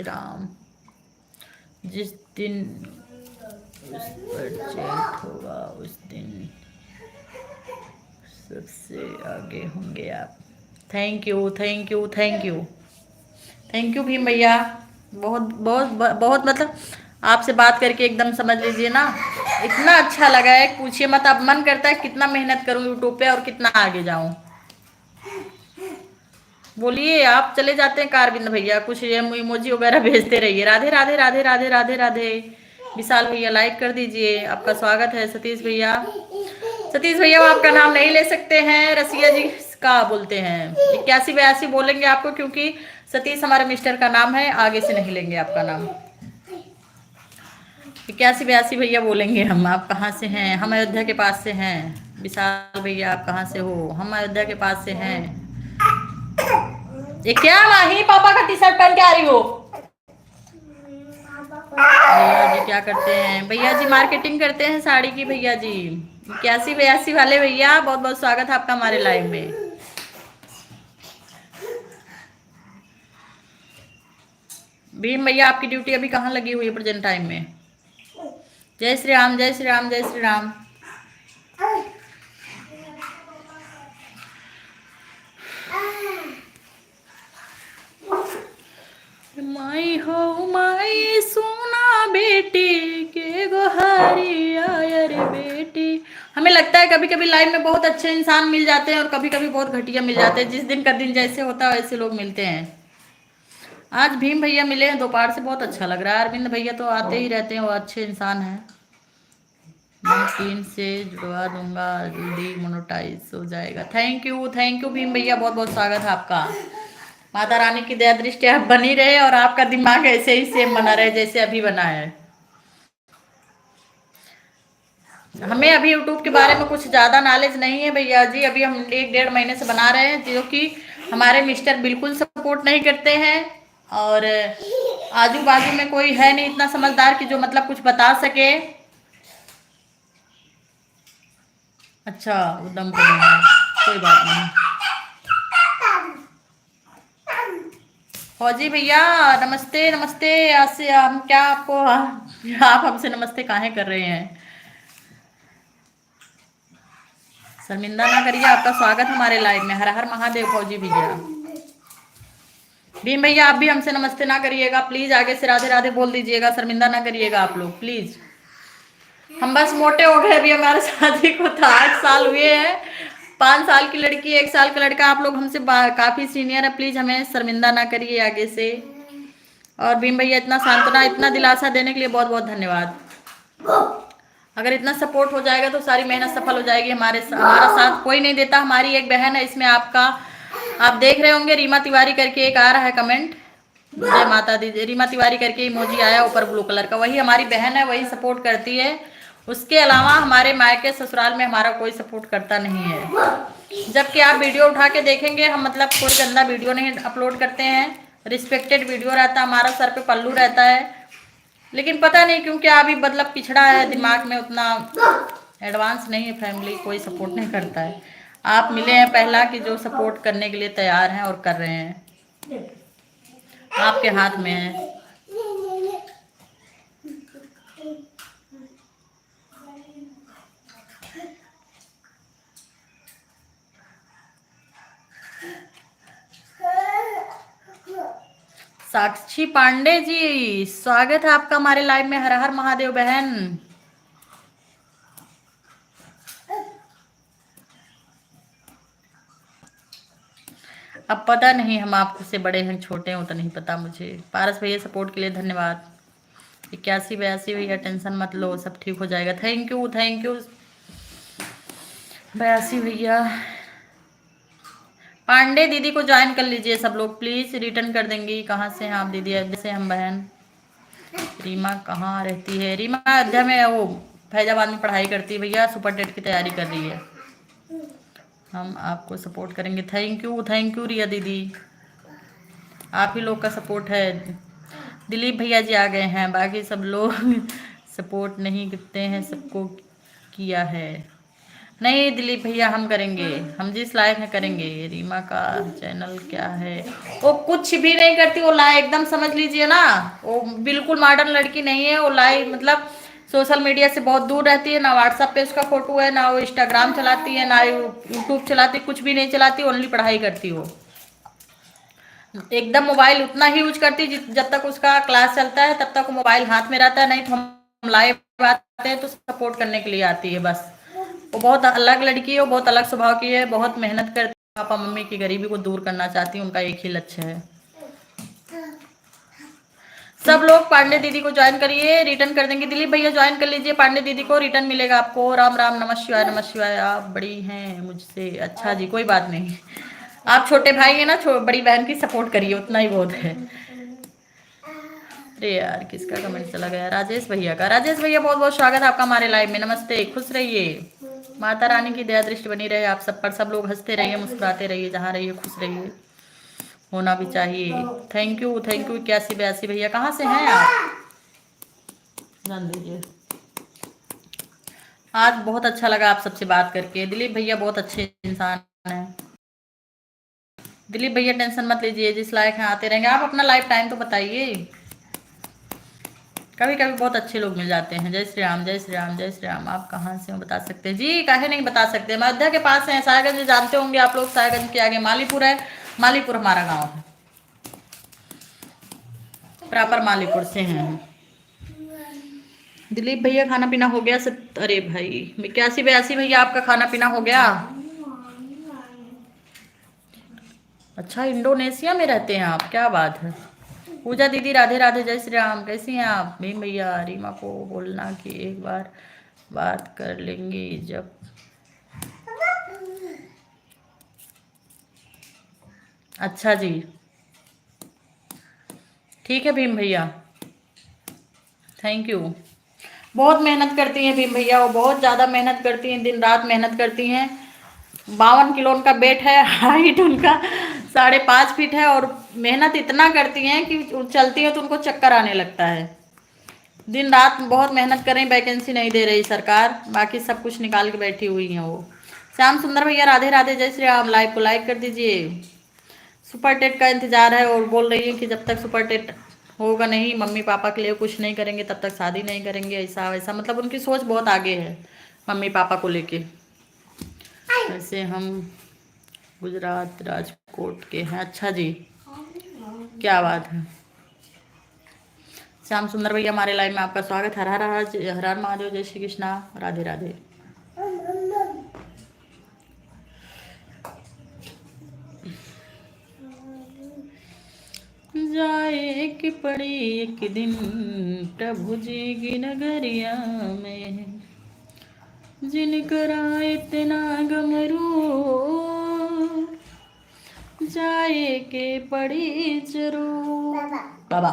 राम। जिस दिन उस पर चेट होगा उस दिन सबसे आगे होंगे आप। Thank you thank you thank you thank you Bhim भैया। बहुत बहुत बहुत मतलब आपसे बात करके एकदम समझ लीजिए ना, इतना अच्छा लगा है पूछिए मत। अब मन करता है कितना मेहनत करूं यूट्यूब पे और कितना आगे जाऊं। बोलिए, आप चले जाते हैं कारविंद भैया, कुछ इमोजी वगैरह भेजते रहिए। राधे राधे राधे राधे राधे राधे। विशाल भैया लाइक कर दीजिए, आपका स्वागत है। सतीश भैया, सतीश भैया वो आपका नाम नहीं ले सकते हैं, रसिया जी का बोलते हैं। 81 82 बोलेंगे आपको, क्योंकि सतीश हमारे मिस्टर का नाम है, आगे से नहीं लेंगे आपका नाम। 81 82 भैया बोलेंगे हम। आप कहाँ से हैं? हम अयोध्या के पास से हैं। विशाल भैया आप कहाँ से हो? हम अयोध्या के पास से हैं। ये क्या माही पापा का टी शर्ट पहन के आ रही हो? भैया जी क्या करते हैं? भैया जी मार्केटिंग करते हैं साड़ी की। भैया जी 81 82 वाले भैया बहुत बहुत स्वागत है आपका हमारे लाइव में। भीम भैया आपकी ड्यूटी अभी कहाँ लगी हुई है प्रेजेंट टाइम में? जय श्री राम जय श्री राम जय श्री राम। माई हो माई सोना बेटी के गोहारी आया रे बेटी। हमें लगता है कभी कभी लाइफ में बहुत अच्छे इंसान मिल जाते हैं और कभी कभी बहुत घटिया मिल जाते हैं। जिस दिन का दिन जैसे होता है वैसे लोग मिलते हैं। आज भीम भैया मिले हैं दोपहर से, बहुत अच्छा लग रहा है। अरविंद भैया तो आते ही रहते हैं, वो अच्छे इंसान हैं। मैं 3 से जुड़वा दूंगा, जल्दी मोनेटाइज हो जाएगा। थैंक यू भीम भैया, बहुत बहुत स्वागत है आपका। माता रानी की दया दृष्टि आप बनी रहे और आपका दिमाग ऐसे ही सेम बना रहे जैसे अभी बना है। हमें अभी यूट्यूब के बारे में कुछ ज़्यादा नॉलेज नहीं है भैया जी। अभी हम 1 डेढ़ महीने से बना रहे हैं, जो कि हमारे मिस्टर बिल्कुल सपोर्ट नहीं करते हैं और आजू बाजू में कोई है नहीं इतना समझदार कि जो मतलब कुछ बता सके। अच्छा उदम कोई बात नहीं। फौजी भैया नमस्ते नमस्ते। आज से हम क्या आपको आप हमसे नमस्ते काहे कर रहे हैं? शर्मिंदा ना करिए, आपका स्वागत हमारे लाइव में। हर हर महादेव। फौजी भैया, भीम भैया आप भी हमसे नमस्ते ना करिएगा प्लीज, आगे से राधे राधे बोल दीजिएगा, शर्मिंदा ना करिएगा आप लोग प्लीज। हम बस मोटे हो गए, अभी हमारे शादी को तो 8 साल हुए हैं। 5 साल की लड़की 1 साल का लड़का, आप लोग हमसे काफी सीनियर है, प्लीज हमें शर्मिंदा ना करिए आगे से। और भीम भैया इतना सांत्वना इतना दिलासा देने के लिए बहुत बहुत धन्यवाद। अगर इतना सपोर्ट हो जाएगा तो सारी मेहनत सफल हो जाएगी। हमारा साथ कोई नहीं देता। हमारी एक बहन है इसमें, आपका आप देख रहे होंगे, रीमा तिवारी करके एक आ रहा है कमेंट, जय माता दी। रीमा तिवारी करके इमोजी आया ऊपर ब्लू कलर का, वही हमारी बहन है, वही सपोर्ट करती है। उसके अलावा हमारे मायके ससुराल में हमारा कोई सपोर्ट करता नहीं है। जबकि आप वीडियो उठा के देखेंगे, हम मतलब कोई गंदा वीडियो नहीं अपलोड करते हैं, रिस्पेक्टेड वीडियो रहता है हमारा, सर पे पल्लू रहता है। लेकिन पता नहीं क्यों क्या अभी मतलब पिछड़ा है दिमाग में, उतना एडवांस नहीं है, फैमिली कोई सपोर्ट नहीं करता है। आप मिले हैं पहला कि जो सपोर्ट करने के लिए तैयार हैं और कर रहे हैं, आपके हाथ में है। साक्षी पांडे जी स्वागत है आपका हमारे लाइव में। हर हर महादेव बहन। अब पता नहीं हम आपसे बड़े हैं छोटे हैं तो नहीं पता मुझे। पारस भैया सपोर्ट के लिए धन्यवाद। 81 82 भैया टेंशन मत लो, सब ठीक हो जाएगा। थैंक यू 82 भैया। पांडे दीदी को ज्वाइन कर लीजिए सब लोग प्लीज, रिटर्न कर देंगी। कहाँ से हैं आप दीदी? जैसे हम बहन। रीमा कहाँ रहती है? रीमा अयोध्या में, वो फैजाबाद में पढ़ाई करती है भैया, सुपर टेट की तैयारी कर रही है। हम आपको सपोर्ट करेंगे। थैंक यू रिया दीदी, आप ही लोग का सपोर्ट है। दिलीप भैया जी आ गए हैं, बाकी सब लोग सपोर्ट नहीं करते हैं, सबको किया है। नहीं दिलीप भैया हम करेंगे, हम जिस लायक है करेंगे। रीमा का चैनल क्या है? वो कुछ भी नहीं करती, वो लाई एकदम समझ लीजिए ना, वो बिल्कुल मॉडर्न लड़की नहीं है। वो लाई मतलब सोशल मीडिया से बहुत दूर रहती है, ना व्हाट्सएप पे उसका फोटो है, ना वो इंस्टाग्राम चलाती है, ना यूट्यूब चलाती, कुछ भी नहीं चलाती, ओनली पढ़ाई करती हो। एकदम मोबाइल उतना ही यूज करती जब तक उसका क्लास चलता है, तब तक वो मोबाइल हाथ में रहता है, नहीं तो हम लाइव आते हैं तो सपोर्ट करने के लिए आती है बस। वो बहुत अलग लड़की है, वो बहुत अलग स्वभाव की है, बहुत मेहनत करती है, पापा मम्मी की गरीबी को दूर करना चाहती है, उनका एक ही लक्ष्य है। सब लोग पांडे दीदी को ज्वाइन करिए, रिटर्न कर देंगे। दिलीप भैया ज्वाइन कर लीजिए पांडे दीदी को, रिटर्न मिलेगा आपको। राम राम, नमः शिवाय, नमः शिवाय। आप बड़ी हैं मुझसे, अच्छा जी कोई बात नहीं, आप छोटे भाई हैं ना, बड़ी बहन की सपोर्ट करिए, उतना ही बहुत है। अरे यार किसका कमेंट चला गया? राजेश भैया का। राजेश भैया बहुत बहुत स्वागत है आपका हमारे लाइव में, नमस्ते, खुश रहिए, माता रानी की दया दृष्टि बनी रहे आप सब पर, सब लोग हंसते रहिए, मुस्कुराते रहिए, जहाँ रहिए खुश रहिए, होना भी चाहिए। थैंक यू 8182 भैया, कहाँ से हैं आप? जान दीजिए। आज बहुत अच्छा लगा आप सबसे बात करके, दिलीप भैया बहुत अच्छे इंसान हैं। दिलीप भैया टेंशन मत लीजिए, जिस लायक हैं आते रहेंगे। आप अपना लाइफ टाइम तो बताइए, कभी कभी बहुत अच्छे लोग मिल जाते हैं। जय श्री राम, जय श्री राम, जय श्री राम। आप कहाँ से हो बता सकते हैं? जी काहे नहीं बता सकते, मैं अयोध्या के पास है, साहेबगंज जानते होंगे आप लोग, साहेबगंज के आगे मालीपुर है, मालीपुर हमारा गांव है, प्रॉपर मालीपुर से हैं। दिलीप भैया खाना पीना हो गया सब? अरे भाई 8182 भैया आपका खाना पीना हो गया? अच्छा इंडोनेशिया में रहते हैं आप, क्या बात है। पूजा दीदी राधे राधे, जय श्री राम, कैसी हैं आप? भीम भैया रीमा को बोलना कि एक बार बात कर लेंगे जब। अच्छा जी ठीक है भीम भैया, थैंक यू। बहुत मेहनत करती हैं भीम भैया, वो बहुत ज़्यादा मेहनत करती हैं, दिन रात मेहनत करती हैं। 52 किलो उनका वेट है, हाइट उनका 5.5 फीट है, और मेहनत इतना करती हैं कि चलती है तो उनको चक्कर आने लगता है। दिन रात बहुत मेहनत कर रही, वैकेंसी नहीं दे रही सरकार, बाकी सब कुछ निकाल के बैठी हुई हैं वो। श्याम सुंदर भैया राधे राधे, जय श्री राम। लाइव को लाइक कर दीजिए। सुपर टेट का इंतजार है, और बोल रही है कि जब तक सुपर टेट होगा नहीं, मम्मी पापा के लिए कुछ नहीं करेंगे, तब तक शादी नहीं करेंगे, ऐसा वैसा, मतलब उनकी सोच बहुत आगे है मम्मी पापा को लेके। वैसे हम गुजरात राजकोट के हैं। अच्छा जी क्या बात है। श्याम सुंदर भैया हमारे लाइव में आपका स्वागत है। हर हर हर हर महादेव, जय श्री कृष्णा, राधे राधे। जाए कि पड़ी एक दिन प्रभु जी की नगरिया में, जिनकरा इतना गमरू, जाए के पड़ी जरूर। बाबा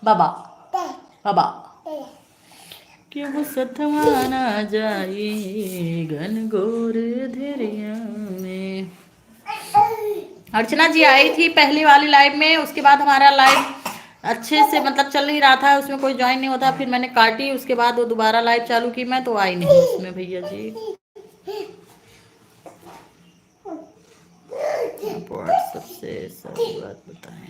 बाबा बाबा क्यों सतवाना जाए घन घोर धेरिया में। अर्चना जी आई थी पहली वाली लाइव में, उसके बाद हमारा लाइव अच्छे से मतलब चल नहीं रहा था, उसमें कोई ज्वाइन नहीं होता, फिर मैंने काटी, उसके बाद वो दोबारा लाइव चालू की मैं, तो आई नहीं उसमें भैया जी। व्हाट्सएप से सारी बात बताएं।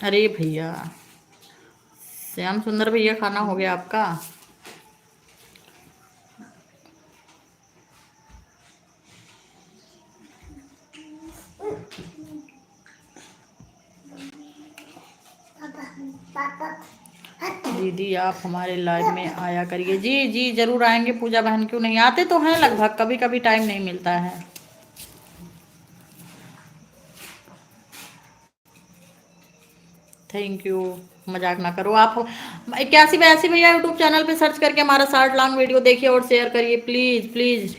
अरे भैया श्याम सुंदर भैया खाना हो गया आपका? दीदी आप हमारे लाइव में आया करिए। जी जी जरूर आएंगे पूजा बहन, क्यों नहीं, आते तो हैं लगभग, कभी कभी टाइम नहीं मिलता है। थैंक यू, मजाक ना करो आप। 8182 भैया यूट्यूब चैनल पे सर्च करके हमारा शॉर्ट लॉन्ग वीडियो देखिए और शेयर करिए प्लीज प्लीज।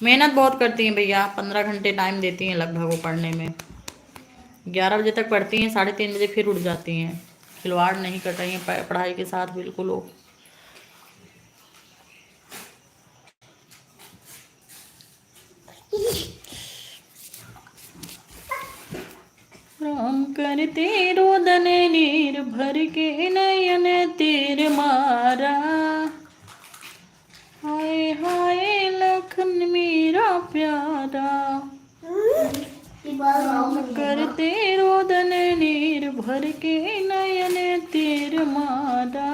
मेहनत बहुत करती हैं भैया, 15 घंटे टाइम देती हैं लगभग वो पढ़ने में। 11 बजे तक पढ़ती हैं, 3:30 बजे फिर उठ जाती हैं। खिलवाड़ नहीं कर रही हैं पढ़ाई के साथ बिल्कुल वो। करते रोदन नीर भर के नयन तेर मारा। हाय हाय लखन मेरा प्यारा, करते रोदन नीर भर के नयन तेर मारा।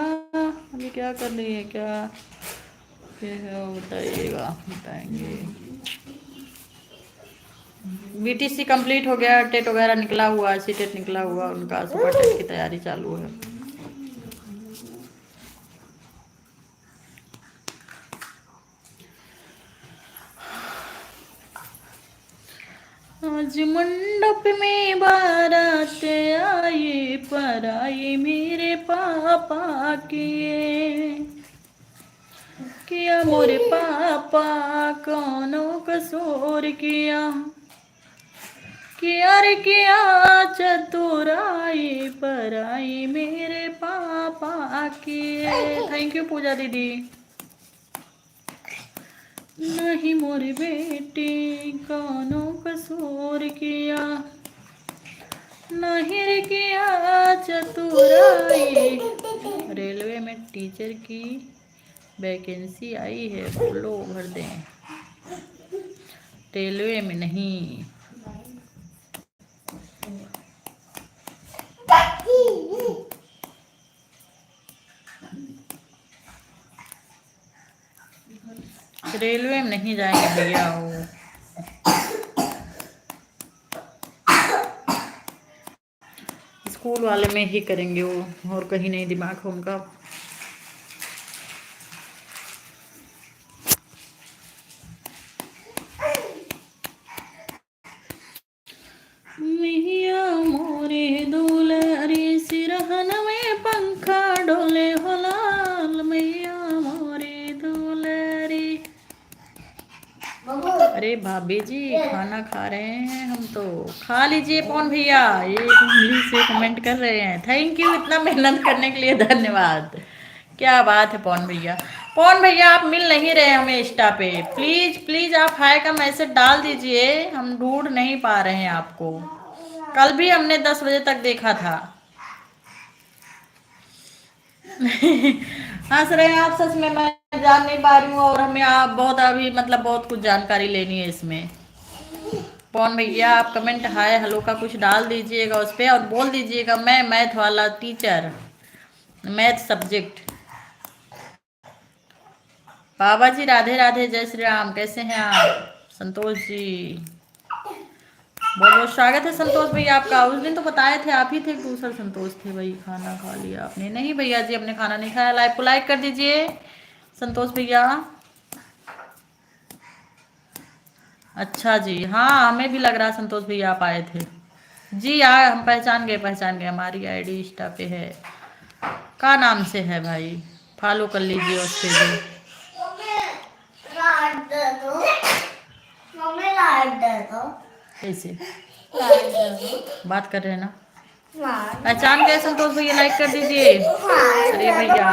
अभी क्या कर रही है, क्या बताइएगा, बताएंगे। बीटीसी कंप्लीट हो गया, टेट वगैरह निकला हुआ, सी टेट निकला हुआ, उनका सुपर टेट की तैयारी चालू है। आज मंडप में बारात आई, पर आई मेरे पापा किया मोरे पापा कौनो कसूर किया, किया रे किया चतुराई, पर आई मेरे पापा किए। थैंक यू पूजा दीदी। नहीं मोरे बेटी कौनो कसूर किया, नहीं रे किया चतुराई। रेलवे में टीचर की वैकेंसी आई है, बोलो भर दें। रेलवे में नहीं, रेलवे में नहीं जाएंगे भैया, वो स्कूल वाले में ही करेंगे वो, और कहीं नहीं दिमाग है उनका। मैया मोरे दुलारी सिरहन में पंखा डोले हो लाल, मैया मोरे दुलारी। अरे भाभी जी खाना खा रहे हैं हम तो, खा लीजिए पवन भैया। ये इंग्लिश से कमेंट कर रहे हैं, थैंक यू, इतना मेहनत करने के लिए धन्यवाद। क्या बात है पवन भैया। पवन भैया आप मिल नहीं रहे हमें इंस्टा पे, प्लीज प्लीज आप हाय का मैसेज डाल दीजिए, हम ढूंढ नहीं पा रहे हैं आपको। कल भी हमने 10 बजे तक देखा था। हंस रहे हैं आप, सच में मैं जान नहीं पा रही हूँ, और हमें आप बहुत अभी मतलब बहुत कुछ जानकारी लेनी है इसमें। पवन भैया आप कमेंट हाय हेलो का कुछ डाल दीजिएगा उस पर, और बोल दीजिएगा मैं मैथ वाला टीचर, मैथ सब्जेक्ट। बाबा जी राधे राधे, जय श्री राम, कैसे हैं आप? संतोष जी बहुत बहुत स्वागत है संतोष भैया आपका। उस दिन तो बताए थे आप ही थे, दूसरा संतोष थे भाई। खाना खा लिया आपने? नहीं भैया जी हमने खाना नहीं खाया। लाइव को लाइक कर दीजिए संतोष भैया। अच्छा जी, हाँ हमें भी लग रहा संतोष भैया आप आए थे जी। हम पहचान गए, हमारी आईडी इंस्टा पे है। का नाम से है भाई, फॉलो कर लीजिए उस पे भी। कैसे बात कर रहे हैं ना, पहचान गए संतोष भैया, लाइक कर दीजिए। अरे भैया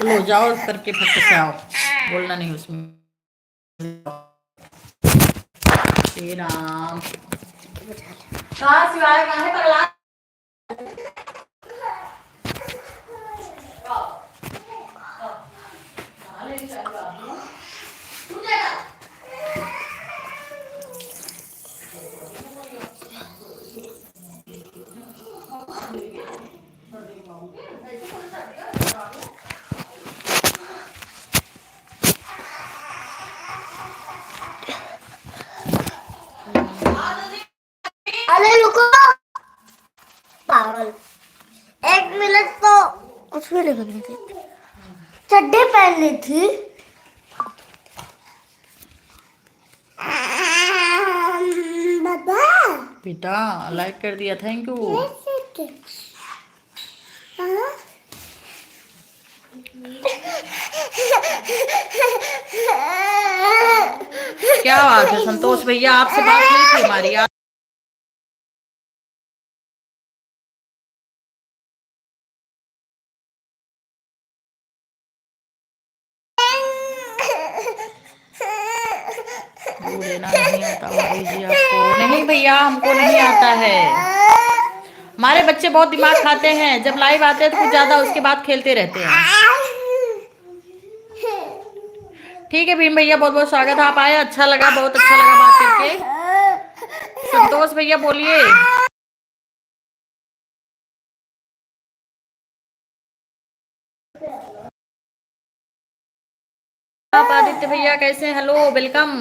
लो जाओ करके फट से आओ, बोलना नहीं उसमें। श्री राम कहाँ सिवाय कहाँ है पगला। अरे रुको पागल, 1 मिनट तो कुछ भी नहीं करनी थी, चड्डी पहननी थी। बाबा बेटा लाइक कर दिया, थैंक यू। क्या बात है संतोष भैया, आपसे बात नहीं थी हमारी। वो लेना नहीं आता भाभी जी आपको? नहीं भैया, हमको नहीं आता है। हमारे बच्चे बहुत दिमाग खाते हैं, जब लाइव आते हैं तो कुछ ज्यादा, उसके बाद खेलते रहते हैं। ठीक है भीम भैया, बहुत बहुत स्वागत है, आप आए, अच्छा लगा, बहुत अच्छा लगा बात करके। संतोष भैया बोलिए। आप आदित्य भैया कैसे हैं? Hello, welcome.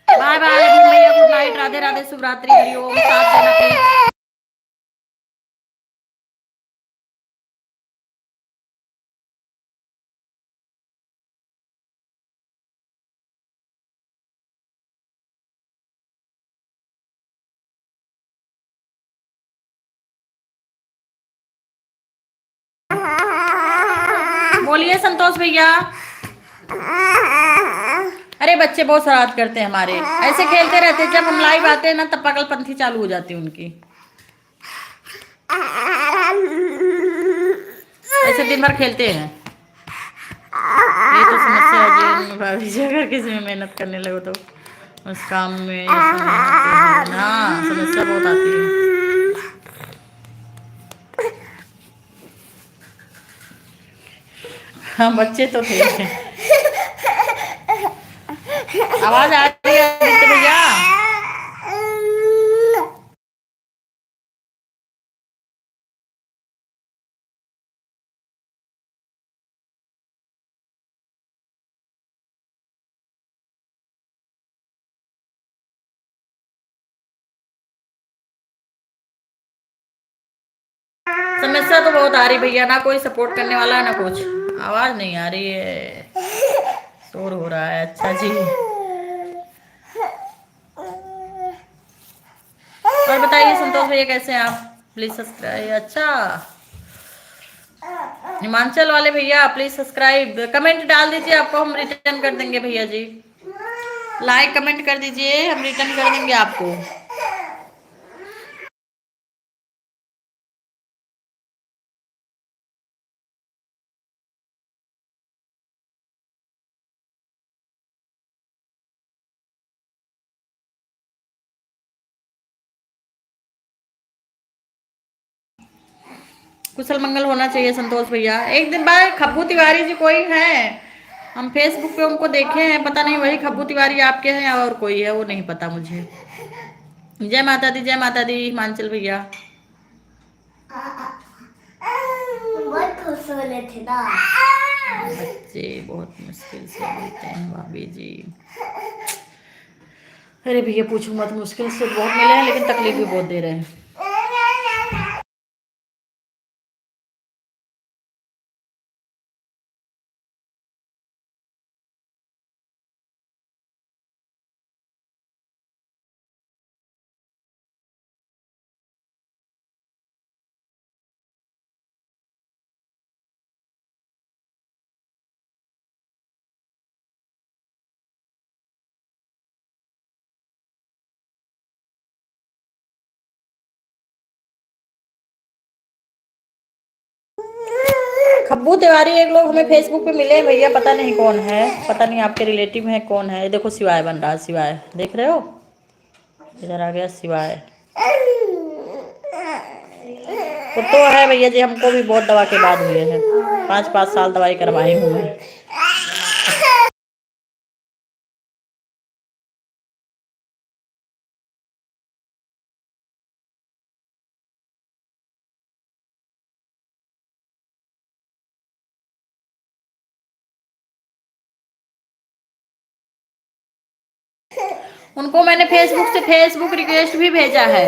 Bye bye Bhim भैया, गुड नाइट, राधे राधे, शुभ रात्रि, हरिओम, साथ देना प्लीज। बोलिए संतोष भैया। अरे बच्चे बहुत शरारत करते हैं हमारे, ऐसे खेलते रहते हैं, जब हम लाइव आते हैं ना तब पागलपंथी चालू हो जाती है उनकी। ऐसे दिन भर खेलते हैं। ये तो समस्या है जी भाभी जी, अगर किसी में मेहनत करने लगो तो उस काम में ऐसा नहीं होते हैं। हाँ, समस्या बहुत आती है। हाँ, बच्चे तो थे। आवाज आ रही है आदित्य भैया? समस्या तो बहुत आ रही भैया, ना कोई सपोर्ट करने वाला है ना कुछ। आवाज नहीं आ रही है, शोर हो रहा है। अच्छा जी, और बताइए संतोष भैया कैसे हैं आप? Please subscribe. अच्छा, हिमाचल वाले भैया प्लीज सब्सक्राइब, कमेंट डाल दीजिए, आपको हम रिटर्न कर देंगे भैया जी। लाइक कमेंट कर दीजिए, हम रिटर्न कर देंगे आपको। कुशल मंगल होना चाहिए संतोष भैया। एक दिन बाद खब्बू तिवारी जी कोई है, हम फेसबुक पे उनको देखे हैं, पता नहीं वही खब्बू तिवारी आपके हैं और कोई है, वो नहीं पता मुझे। जय माता दी, जय माता दी हिमांचल भैया। बहुत खुश हो रहे थे ना। बच्चे बहुत मुश्किल से मिलते हैं भाभी जी। अरे भैया पूछो मत, मुश्किल से बहुत मिले हैं लेकिन तकलीफ भी बहुत दे रहे हैं। खब्बू तिवारी एक लोग हमें फेसबुक पे मिले हैं भैया, पता नहीं कौन है, पता नहीं आपके रिलेटिव है कौन है। देखो शिवाय बन रहा है, शिवाय देख रहे हो, इधर आ गया शिवाय। कुत्तो है भैया जी, हमको भी बहुत दवा के बाद हुए हैं, 5-5 साल दवाई करवाई हूँ मैं। उनको मैंने फेसबुक से फेसबुक रिक्वेस्ट भी भेजा है।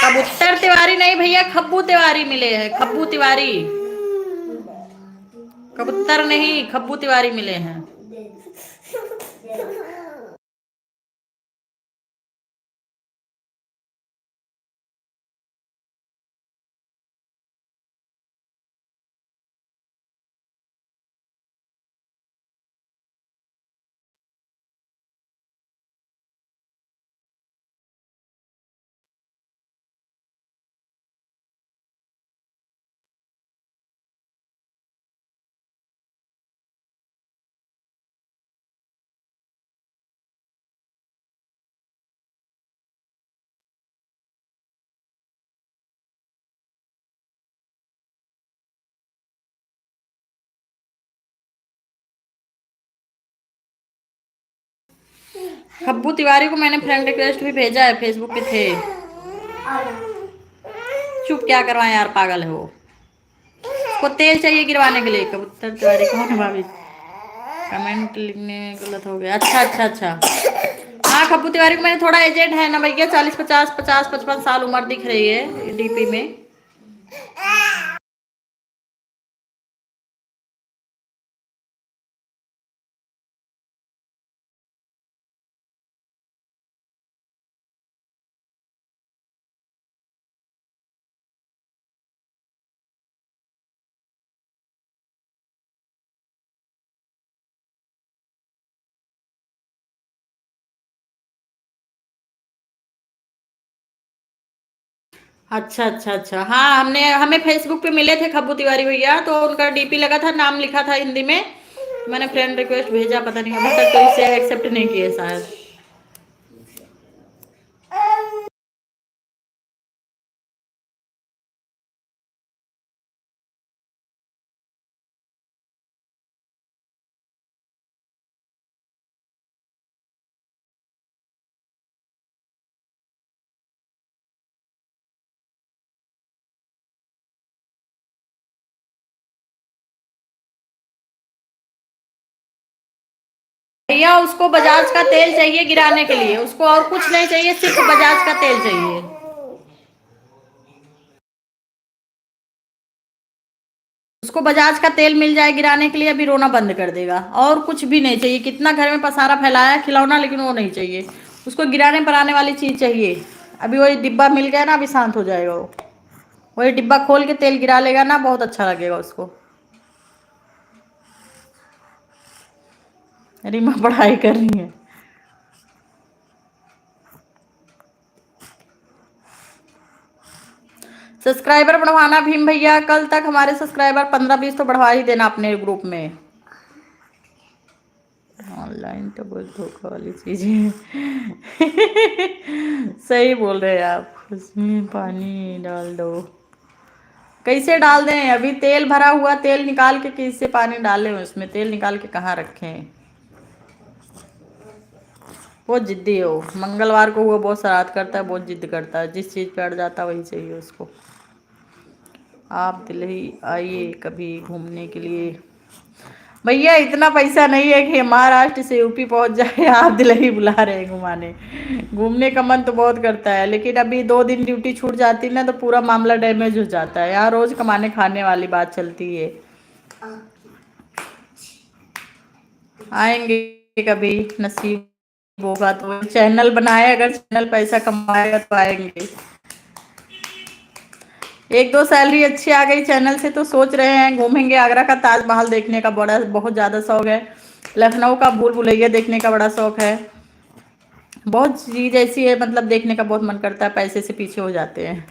कबूतर तिवारी नहीं भैया, खब्बू तिवारी मिले हैं, खब्बू तिवारी, कबूतर नहीं, खब्बू तिवारी मिले हैं। खब्बू तिवारी को मैंने फ्रेंड रिक्वेस्ट भी भेजा है, फेसबुक पे थे। चुप, क्या करवाएं यार, पागल है वो। उसको तेल चाहिए गिरवाने के लिए। कबूतर तिवारी कौन है भाभी? कमेंट लिखने गलत हो गया। अच्छा अच्छा अच्छा, हाँ खब्बू तिवारी को मैंने, थोड़ा एजेड है ना भैया, 40 50 50 55 साल उम्र दिख रही है डीपी में। अच्छा अच्छा अच्छा, हाँ हमें फेसबुक पे मिले थे खब्बू तिवारी भैया, तो उनका डीपी लगा था, नाम लिखा था हिंदी में। मैंने फ्रेंड रिक्वेस्ट भेजा, पता नहीं अभी तक तो इसे एक्सेप्ट नहीं किए शायद। भैया उसको बजाज का तेल चाहिए गिराने के लिए, उसको और कुछ नहीं चाहिए, सिर्फ बजाज का तेल चाहिए। उसको बजाज का तेल मिल जाए गिराने के लिए, अभी रोना बंद कर देगा। और कुछ भी नहीं चाहिए, कितना घर में पसारा फैलाया है खिलौना, लेकिन वो नहीं चाहिए उसको, गिराने पर आने वाली चीज चाहिए। अभी वही डिब्बा मिल गया ना, अभी शांत हो जाएगा वो। वही डिब्बा खोल के तेल गिरा लेगा ना, बहुत अच्छा लगेगा उसको। रीमा पढ़ाई कर रही है। सब्सक्राइबर बढ़वाना भीम भैया, कल तक हमारे सब्सक्राइबर 15 20 तो बढ़वा ही देना अपने ग्रुप में। ऑनलाइन तो बहुत धोखा वाली चीज है। सही बोल रहे हैं आप। उसमें पानी डाल दो। कैसे डाल दें? अभी तेल भरा हुआ, तेल निकाल के किससे पानी डालें? उसमें तेल निकाल के कहाँ रखें? बहुत जिद्दी है वो, मंगलवार को वो बहुत शरारत करता है, बहुत जिद करता है, जिस चीज़ पे अड़ जाता है वही चाहिए उसको। आप दिल्ली आइए कभी घूमने के लिए। भैया इतना पैसा नहीं है कि महाराष्ट्र से यूपी पहुंच जाए, आप दिल्ली बुला रहे हैं घुमाने। घूमने का मन तो बहुत करता है, लेकिन अभी 2 दिन ड्यूटी छूट जाती ना, तो पूरा मामला डैमेज हो जाता है। यहाँ रोज कमाने खाने वाली बात चलती है। आएंगे कभी, नसीब होगा तो। चैनल बनाए, अगर चैनल पैसा कमाएगा तो आएंगे। 1 2 सैलरी अच्छी आ गई चैनल से तो सोच रहे हैं घूमेंगे। आगरा का ताजमहल देखने का बड़ा बहुत ज़्यादा शौक है। लखनऊ का भूल भुलैया देखने का बड़ा शौक है। बहुत चीज़ ऐसी है, मतलब देखने का बहुत मन करता है, पैसे से पीछे हो जाते हैं।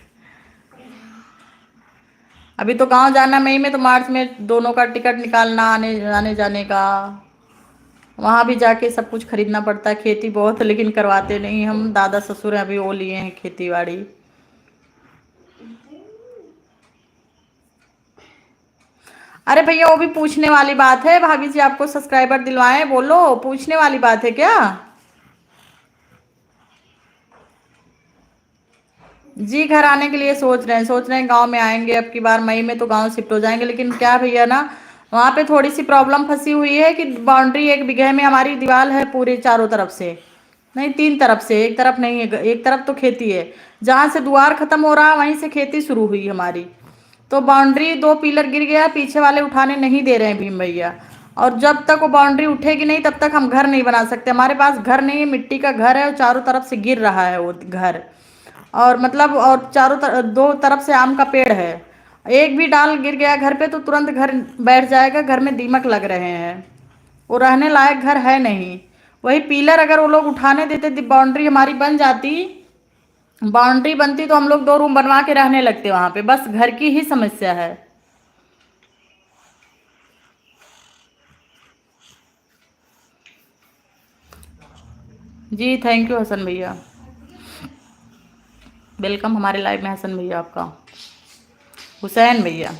अभी तो गांव जाना मई में, तो मार्च में दोनों का टिकट निकालना, आने आने जाने का। वहाँ भी जाके सब कुछ खरीदना पड़ता है। खेती बहुत है, लेकिन करवाते नहीं हम। दादा ससुर हैं, अभी वो लिए हैं खेती बाड़ी। अरे भैया वो भी पूछने वाली बात है, भाभी जी आपको सब्सक्राइबर दिलवाए, बोलो पूछने वाली बात है क्या? जी घर आने के लिए सोच रहे हैं गांव में आएंगे। अब की बार मई में तो गांव शिफ्ट हो जाएंगे, लेकिन क्या भैया ना, वहाँ पे थोड़ी सी प्रॉब्लम फंसी हुई है कि बाउंड्री 1 बीघे में हमारी दीवार है पूरे चारों तरफ से। नहीं 3 तरफ से, एक तरफ नहीं है, एक तरफ तो खेती है। जहाँ से द्वार खत्म हो रहा वहीं से खेती शुरू हुई हमारी। तो बाउंड्री 2 पिलर गिर गया, पीछे वाले उठाने नहीं दे रहे हैं भीम भैया। और जब तक वो बाउंड्री उठेगी नहीं तब तक हम घर नहीं बना सकते। हमारे पास घर नहीं है, मिट्टी का घर है, और चारों तरफ से गिर रहा है वो घर। और मतलब, और चारों 2 तरफ से आम का पेड़ है। एक भी डाल गिर गया घर पे तो तुरंत घर बैठ जाएगा, घर में दीमक लग रहे हैं। वो रहने लायक घर है नहीं। वही पिलर अगर वो लोग उठाने देते, बाउंड्री हमारी बन जाती, बाउंड्री बनती, तो हम लोग 2 रूम बनवा के रहने लगते वहां पे। बस घर की ही समस्या है। जी थैंक यू हसन भैया, वेलकम हमारे लाइव में हसन भैया आपका। हुसैन भैया,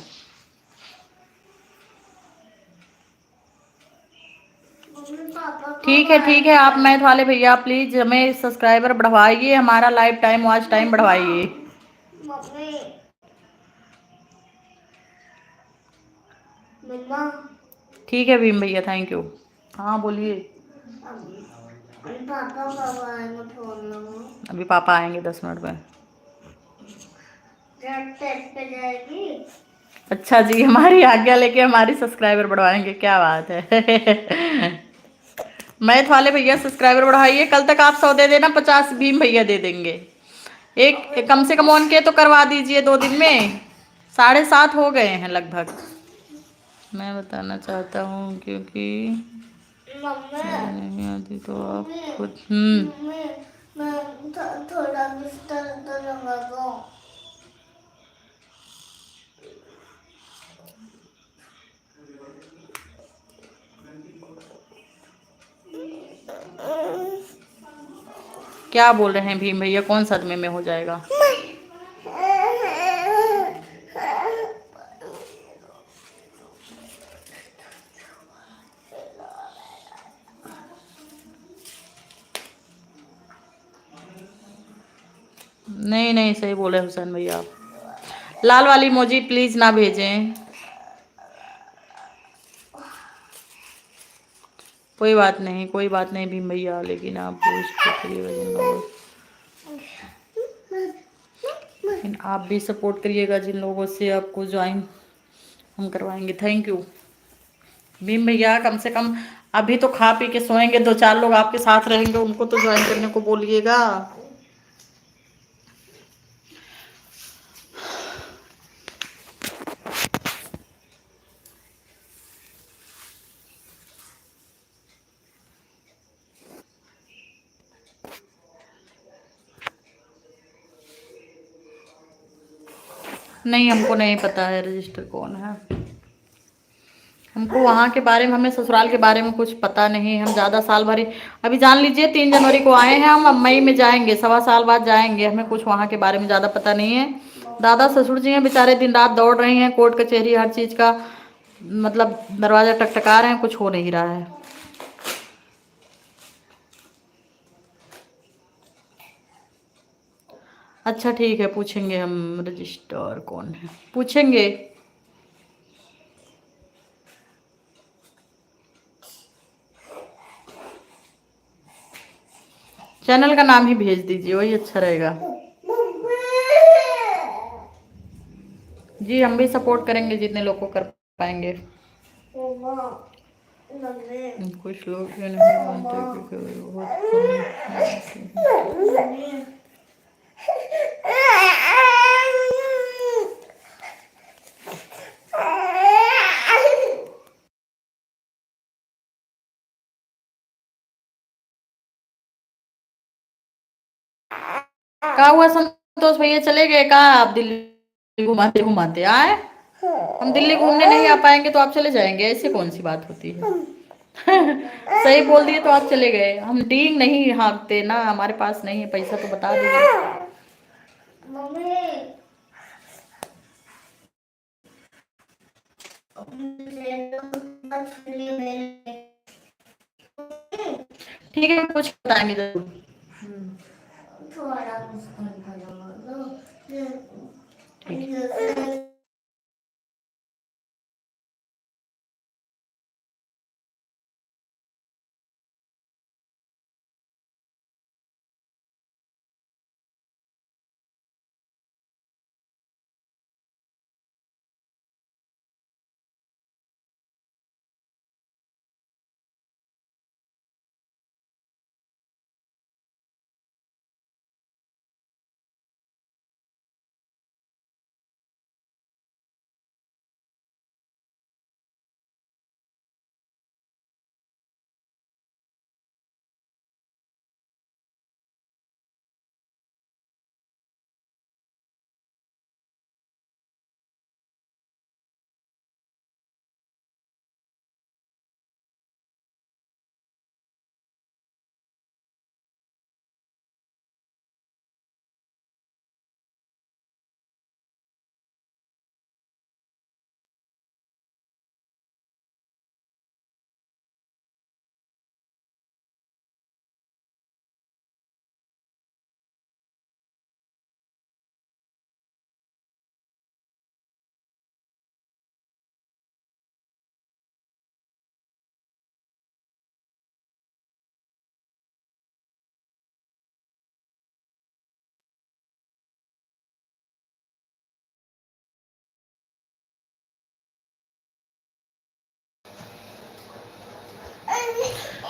ठीक ठीक है, आप मैथ वाले भैया प्लीज हमें सब्सक्राइबर बढ़वाइए, हमारा लाइव टाइम वॉच टाइम बढ़वाइए। मम्मी मम्मा ठीक है भीम भैया, थैंक यू। हाँ बोलिए। पापा कब आएंगे फोन में? अभी पापा आएंगे 10 मिनट में। टेस्ट पे जाएगी। अच्छा जी, हमारी आज्ञा लेके हमारी सब्सक्राइबर बढ़वाएंगे, क्या बात है। मैथ वाले भैया सब्सक्राइबर बढ़ाइए, कल तक आप 100 दे देना, 50 भीम भैया दे देंगे। एक कम से कम उनके तो करवा दीजिए 2 दिन में, 7:30 हो गए हैं लगभग। मैं बताना चाहता हूँ क्योंकि मम्मी नहीं आती तो आप खुद मम्मी मैं थोड़ा बिस्तर तो लगा दो। क्या बोल रहे हैं भीम भैया, कौन सदमे में हो जाएगा? नहीं नहीं, सही बोले हुसैन भैया आप। लाल वाली इमोजी प्लीज ना भेजें। कोई बात नहीं, कोई बात नहीं भीम भैया, लेकिन आप पोस्ट करिएगा जिन लोगों, लेकिन आप भी सपोर्ट करिएगा जिन लोगों से आपको ज्वाइन हम करवाएंगे। थैंक यू भीम भैया। कम से कम अभी तो खा पी के सोएंगे, 2-4 लोग आपके साथ रहेंगे, उनको तो ज्वाइन करने को बोलिएगा। नहीं, हमको नहीं पता है रजिस्टर कौन है। हमको वहाँ के बारे में, हमें ससुराल के बारे में कुछ पता नहीं। हम ज़्यादा साल भर अभी जान लीजिए 3 जनवरी को आए हैं हम, अब मई में जाएंगे, 1.25 साल बाद जाएंगे। हमें कुछ वहाँ के बारे में ज़्यादा पता नहीं है। दादा ससुर जी हैं बेचारे, दिन रात दौड़ रहे हैं, कोर्ट कचहरी हर चीज़ का, मतलब दरवाज़ा टकटका रहे हैं, कुछ हो नहीं रहा है। अच्छा ठीक है, पूछेंगे हम रजिस्टर कौन है, पूछेंगे। चैनल का नाम ही भेज दीजिए, वही अच्छा रहेगा। जी हम भी सपोर्ट करेंगे जितने लोग को कर पाएंगे। कुछ लोग ये नहीं मानते क्योंकि बहुत कहा हुआ संतोष भैया चले गए, कहा आप दिल्ली घुमाते घुमाते आए? हम दिल्ली घूमने नहीं आ पाएंगे तो आप चले जाएंगे, ऐसी कौन सी बात होती है। सही बोल दिए तो आप चले गए। हम डींग नहीं हाँकते ना, हमारे पास नहीं है पैसा, तो बता दीजिए। ठीक है, कुछ बताएंगे जरूर। थोड़ा ठीक है।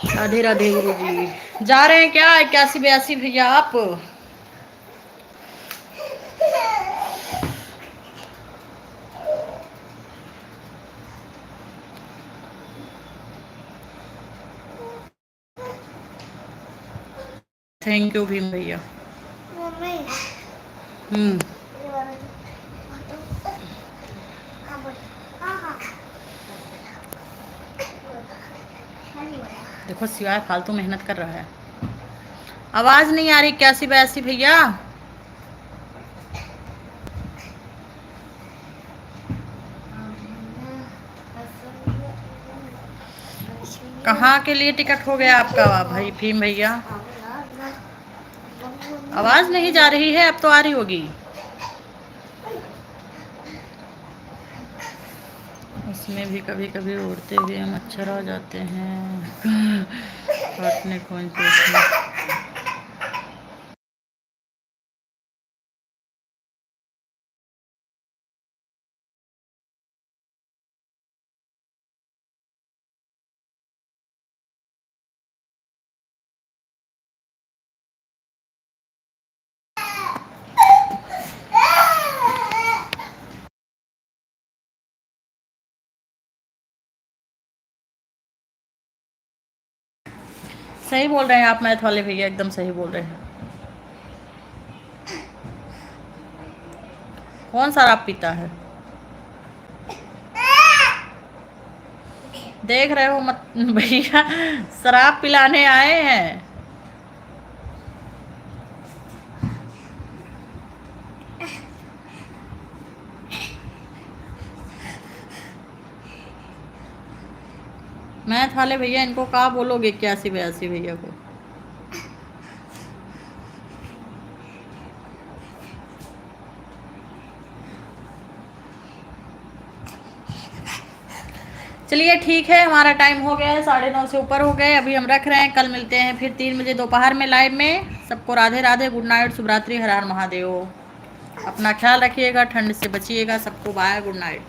राधे राधे गुरु जी। जा रहे हैं क्या 81 82 भैया आप? थैंक यू भीम भैया। मम्मी हम्म। ये वाला जो- हाँ बोल। हाँ हाँ हाँ नहीं बोला। देखो सिवाय फालतू मेहनत कर रहा है। आवाज नहीं आ रही 81 82 भैया। कहाँ के लिए टिकट हो गया आपका भाई भीम भैया? आवाज नहीं जा रही है, अब तो आ रही होगी। उसमें भी कभी कभी उड़ते हुए मच्छर आ जाते हैं काटने कौन से उसमें। सही बोल रहे हैं आप मैथ वाले भैया, एकदम सही बोल रहे हैं। कौन शराब पीता है? देख रहे हो मत भैया, शराब पिलाने आए हैं। मैथ वाले भैया इनको कहा बोलोगे 81 82 भैया को? चलिए ठीक है, हमारा टाइम हो गया है, 9:30 से ऊपर हो गए। अभी हम रख रहे हैं, कल मिलते हैं फिर 3 बजे दोपहर में लाइव में। सबको राधे राधे, गुड नाइट, शुभरात्रि, हर हर महादेव। अपना ख्याल रखिएगा, ठंड से बचिएगा। सबको बाय, गुड नाइट।